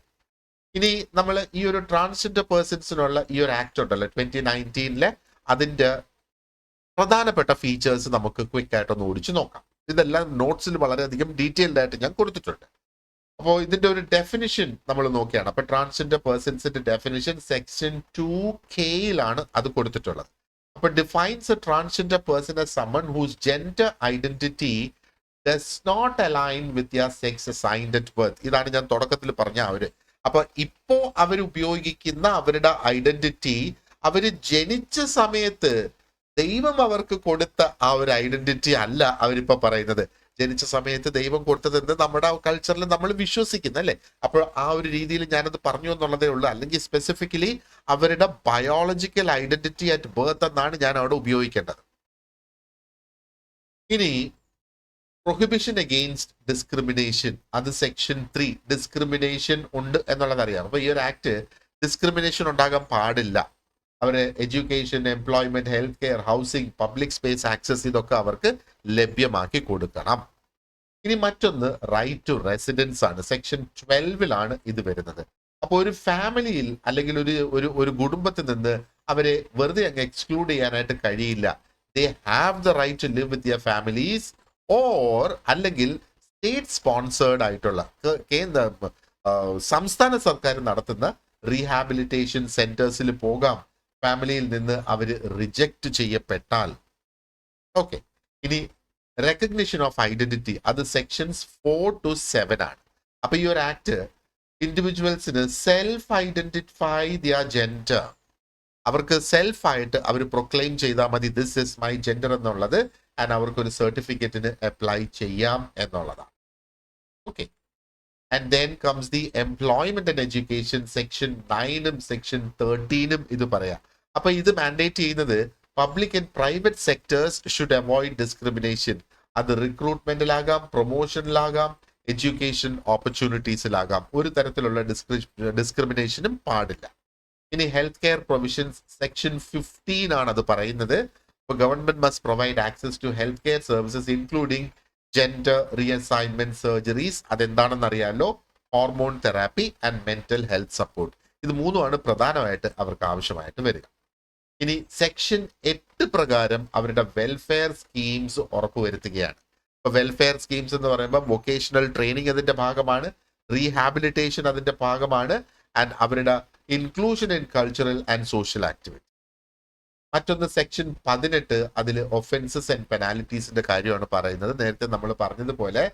Speaker 1: ഇനി നമ്മൾ ഈ ഒരു ട്രാൻസ്ജെൻഡർ പേഴ്സൺസിനുള്ള ഈ ഒരു ആക്ട് ഉണ്ടല്ലോ 2019 അതിന്റെ പ്രധാനപ്പെട്ട ഫീച്ചേഴ്സ് നമുക്ക് ക്വിക്ക് ആയിട്ടൊന്ന് ഓടിച്ചു നോക്കാം. ഇതെല്ലാം നോട്ട്സിൽ വളരെയധികം ഡീറ്റെയിൽഡ് ആയിട്ട് ഞാൻ കൊടുത്തിട്ടുണ്ട്. അപ്പോൾ ഇതിന്റെ ഒരു ഡെഫിനിഷൻ നമ്മൾ നോക്കിയാണ്. അപ്പൊ ട്രാൻസ്ജെൻഡർ പേഴ്സൺസിന്റെ ഡെഫിനിഷൻ സെക്ഷൻ 2K അത് കൊടുത്തിട്ടുള്ളത്. അപ്പൊ defines a transgender person as someone whose gender identity does not align with their sex assigned at birth. ഇതാണ് ഞാൻ തുടക്കത്തിൽ പറഞ്ഞ അവര്. അപ്പൊ ഇപ്പോ അവർ ഉപയോഗിക്കുന്ന അവരുടെ ഐഡന്റിറ്റി അവര് ജനിച്ച സമയത്ത് ദൈവം അവർക്ക് കൊടുത്ത ആ ഒരു ഐഡന്റിറ്റി അല്ല അവരിപ്പോ പറയുന്നത്. ജനിച്ച സമയത്ത് ദൈവം കൊടുത്തതെന്ന് നമ്മുടെ കൾച്ചറിൽ നമ്മൾ വിശ്വസിക്കുന്നു അല്ലെ. അപ്പോൾ ആ ഒരു രീതിയിൽ ഞാനത് പറഞ്ഞു എന്നുള്ളതേ ഉള്ളൂ. അല്ലെങ്കിൽ സ്പെസിഫിക്കലി അവരുടെ ബയോളജിക്കൽ ഐഡന്റിറ്റി അറ്റ് ബർത്ത് എന്നാണ് ഞാൻ അവിടെ ഉപയോഗിക്കേണ്ടത്. ഇനി പ്രൊഹിബിഷൻ അഗെയിൻസ്റ്റ് ഡിസ്ക്രിമിനേഷൻ, അത് സെക്ഷൻ 3. ഡിസ്ക്രിമിനേഷൻ ഉണ്ട് എന്നുള്ളത് അറിയാം. അപ്പൊ ഈ ഒരു ആക്ട് ഡിസ്ക്രിമിനേഷൻ ഉണ്ടാകാൻ പാടില്ല. അവരെ education, employment, health care, housing, public space access ഇതൊക്കെ അവർക്ക് ലഭ്യമാക്കി കൊടുക്കണം. ഇനി മറ്റൊന്ന് റൈറ്റ് ടു റെസിഡൻസ് ആണ്. സെക്ഷൻ 12 ഇത് വരുന്നത്. അപ്പോൾ ഒരു ഫാമിലിയിൽ അല്ലെങ്കിൽ ഒരു കുടുംബത്തിൽ നിന്ന് അവരെ വെറുതെ അങ്ങ് എക്സ്ക്ലൂഡ് ചെയ്യാനായിട്ട് കഴിയില്ല. They have the right to live with their families, or അല്ലെങ്കിൽ സ്റ്റേറ്റ് സ്പോൺസേർഡ് ആയിട്ടുള്ള സംസ്ഥാന സർക്കാർ നടത്തുന്ന റീഹാബിലിറ്റേഷൻ സെന്റേഴ്സിൽ പോകാം ഫാമിലിയിൽ നിന്ന് അവർ റിജക്റ്റ് ചെയ്യപ്പെട്ടാൽ. ഓക്കെ, ഇനി റെക്കഗ്നിഷൻ ഓഫ് ഐഡന്റിറ്റി, അത് സെക്ഷൻസ് 4 to 7 ആണ്. അപ്പൊ ഈ ഒരു ആക്ട് ഇൻഡിവിജ്വൽസിന് സെൽഫ് ഐഡന്റിഫൈ ദിയർ ജെൻഡർ, അവർക്ക് സെൽഫായിട്ട് അവർ പ്രൊക്ലെയിം ചെയ്താൽ മതി ദിസ് ഇസ് മൈ ജെൻഡർ എന്നുള്ളത്, ആൻഡ് അവർക്ക് ഒരു സർട്ടിഫിക്കറ്റിന് അപ്ലൈ ചെയ്യാം എന്നുള്ളതാണ്. Okay, and then comes the employment and education, section 9 section 13 ഇത് പറയാം. അപ്പൊ ഇത് മാൻഡേറ്റ് ചെയ്യുന്നത് public and private sectors should avoid discrimination. അത് റിക്രൂട്ട്മെന്റിലാകാം, പ്രൊമോഷനിലാകാം, എഡ്യൂക്കേഷൻ ഓപ്പർച്യൂണിറ്റീസിലാകാം. ഒരു തരത്തിലുള്ള ഡിസ്ക്രിമിനേഷനും പാടില്ല. ഇനി ഹെൽത്ത് കെയർ പ്രൊവിഷൻസ് സെക്ഷൻ 15 ആണ് അത് പറയുന്നത്. Government must provide access to health care services including gender reassignment surgeries, അതെന്താണെന്ന് അറിയാമല്ലോ, hormone therapy and mental health support. ഇത് മൂന്നുമാണ് പ്രധാനമായിട്ട് അവർക്ക് ആവശ്യമായിട്ട് വരിക. ഇനി സെക്ഷൻ 8 പ്രകാരം അവരുടെ വെൽഫെയർ സ്കീംസ് ഉറപ്പുവരുത്തുകയാണ്. ഇപ്പൊ വെൽഫെയർ സ്കീംസ് എന്ന് പറയുമ്പോൾ വൊക്കേഷണൽ ട്രെയിനിങ് അതിന്റെ ഭാഗമാണ്, റീഹാബിലിറ്റേഷൻ അതിന്റെ ഭാഗമാണ്, ആൻഡ് അവരുടെ inclusion in cultural and social activity. മറ്റൊന്ന് സെക്ഷൻ 18, അതിൽ ഒഫൻസസ് ആൻഡ് പെനാലിറ്റീസിന്റെ കാര്യമാണ് പറയുന്നത്. നേരത്തെ നമ്മൾ പറഞ്ഞതുപോലെ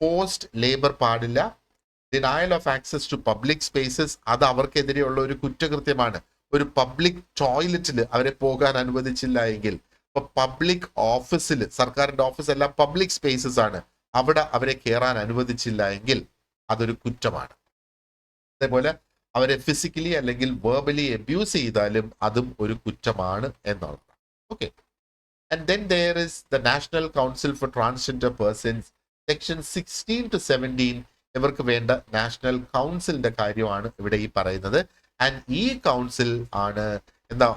Speaker 1: പോസ്റ്റ് ലേബർ പാടില്ല, denial of access to public spaces അത് അവർക്കെതിരെയുള്ള ഒരു കുറ്റകൃത്യമാണ്. ഒരു പബ്ലിക് ടോയ്ലറ്റിൽ അവരെ പോകാൻ അനുവദിച്ചില്ല എങ്കിൽ, ഇപ്പൊ പബ്ലിക് ഓഫീസിൽ, സർക്കാരിന്റെ ഓഫീസ് എല്ലാം പബ്ലിക് സ്പേസസ് ആണ്, അവിടെ അവരെ കയറാൻ അനുവദിച്ചില്ല എങ്കിൽ അതൊരു കുറ്റമാണ്. അതേപോലെ അവരെ ഫിസിക്കലി അല്ലെങ്കിൽ വെർബലി അബ്യൂസ് ചെയ്താലും അതും ഒരു കുറ്റമാണ് എന്നുള്ളതാണ്. Okay, and then there is the national council for transgender persons, section 16 to 17 ഇവർക്ക് വേണ്ട നാഷണൽ കൗൺസിലിന്റെ കാര്യമാണ് ഇവിടെ ഈ പറയുന്നത്. ആൻഡ് ഈ കൗൺസിൽ ആണ്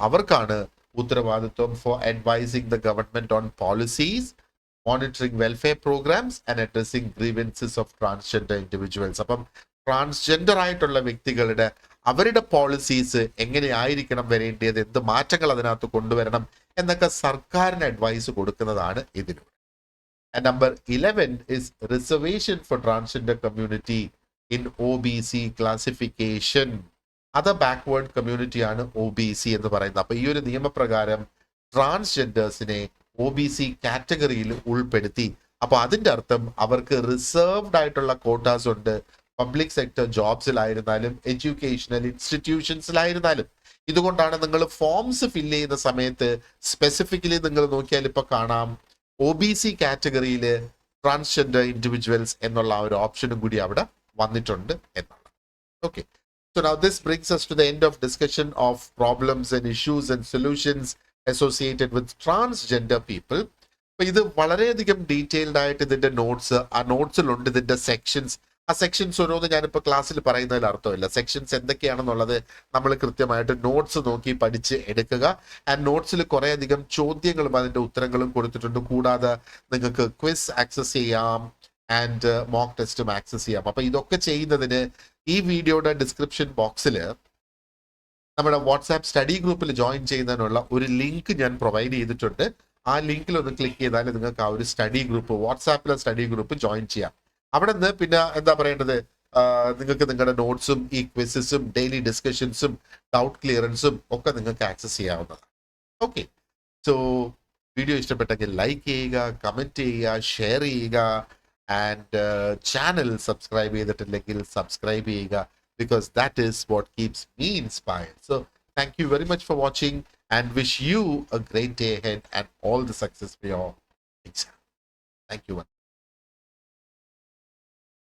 Speaker 1: അവർക്കാണ് ഉത്തരവാദിത്വം for advising the government on policies, monitoring welfare programmes and addressing grievances of transgender individuals. അപ്പം ട്രാൻസ്ജെൻഡർ ആയിട്ടുള്ള വ്യക്തികളുടെ അവരുടെ പോളിസീസ് എങ്ങനെയായിരിക്കണം വരേണ്ടത്, എന്ത് മാറ്റങ്ങൾ അതിനകത്ത് കൊണ്ടുവരണം എന്നൊക്കെ സർക്കാരിന് അഡ്വൈസ് കൊടുക്കുന്നതാണ് ഇതിലൂടെ. And number 11 is reservation for transgender community in OBC classification. Other backward community ആണ് OBC എന്ന് പറയുന്നത്. അപ്പൊ ഈ ഒരു നിയമപ്രകാരം ട്രാൻസ്ജെൻഡേഴ്സിനെ OBC കാറ്റഗറിയിൽ ഉൾപ്പെടുത്തി. അപ്പൊ അതിന്റെ അർത്ഥം അവർക്ക് റിസർവ്ഡ് ആയിട്ടുള്ള കോട്ടാസ് ഉണ്ട്, പബ്ലിക് സെക്ടർ ജോബ്സിലായിരുന്നാലും എഡ്യൂക്കേഷണൽ ഇൻസ്റ്റിറ്റ്യൂഷൻസിലായിരുന്നാലും. ഇതുകൊണ്ടാണ് നിങ്ങൾ ഫോംസ് ഫില്ല് ചെയ്യുന്ന സമയത്ത് സ്പെസിഫിക്കലി നിങ്ങൾ നോക്കിയാൽ ഇപ്പൊ കാണാം OBC കാറ്റഗറിയിൽ ട്രാൻസ്ജെൻഡർ ഇൻഡിവിജ്വൽസ് എന്നുള്ള ഒരു ഓപ്ഷനും കൂടി അവിടെ വന്നിട്ടുണ്ട് എന്നുള്ളത്. Okay, so now this brings us to the end of discussion of problems and issues and solutions associated with transgender people. അപ്പൊ ഇത് വളരെയധികം ഡീറ്റെയിൽഡ് ആയിട്ട് ഇതിന്റെ നോട്ട്സ്, ആ നോട്ട്സിലുണ്ട് ഇതിന്റെ സെക്ഷൻസ്. ആ സെക്ഷൻസ് ഓരോന്ന് ഞാനിപ്പോൾ ക്ലാസ്സിൽ പറയുന്നതിൽ അർത്ഥമില്ല. സെക്ഷൻസ് എന്തൊക്കെയാണെന്നുള്ളത് നമ്മൾ കൃത്യമായിട്ട് നോട്ട്സ് നോക്കി പഠിച്ച് എടുക്കുക. ആൻഡ് നോട്ട്സിൽ കുറേ അധികം ചോദ്യങ്ങളും അതിന്റെ ഉത്തരങ്ങളും കൊടുത്തിട്ടുണ്ട്. കൂടാതെ നിങ്ങൾക്ക് ക്വിസ് ആക്സസ് ചെയ്യാം ആൻഡ് മോക്ക് ടെസ്റ്റും ആക്സസ് ചെയ്യാം. അപ്പൊ ഇതൊക്കെ ചെയ്യുന്നതിന് ഈ വീഡിയോയുടെ ഡിസ്ക്രിപ്ഷൻ ബോക്സിൽ നമ്മുടെ വാട്സാപ്പ് സ്റ്റഡി ഗ്രൂപ്പിൽ ജോയിൻ ചെയ്യുന്നതിനുള്ള ഒരു ലിങ്ക് ഞാൻ പ്രൊവൈഡ് ചെയ്തിട്ടുണ്ട്. ആ ലിങ്കിൽ ഒന്ന് ക്ലിക്ക് ചെയ്താൽ നിങ്ങൾക്ക് ആ ഒരു സ്റ്റഡി ഗ്രൂപ്പ്, വാട്സാപ്പിലെ സ്റ്റഡി ഗ്രൂപ്പ് ജോയിൻ ചെയ്യാം. അവിടെ നിന്ന് പിന്നെ എന്താ പറയേണ്ടത്, നിങ്ങൾക്ക് നിങ്ങളുടെ നോട്ട്സും ഈ ക്വിസസും ഡെയിലി ഡിസ്കഷൻസും ഡൗട്ട് ക്ലിയറൻസും ഒക്കെ നിങ്ങൾക്ക് ആക്സസ് ചെയ്യാവുന്നതാണ്. ഓക്കെ, സോ വീഡിയോ ഇഷ്ടപ്പെട്ടെങ്കിൽ ലൈക്ക് ചെയ്യുക, കമന്റ് ചെയ്യുക, ഷെയർ ചെയ്യുക, ആൻഡ് ചാനൽ സബ്സ്ക്രൈബ് ചെയ്തിട്ടില്ലെങ്കിൽ സബ്സ്ക്രൈബ് ചെയ്യുക, because that is what keeps me inspired. So thank you very much for watching and wish you a great day ahead and all the success for your exam. Thank you.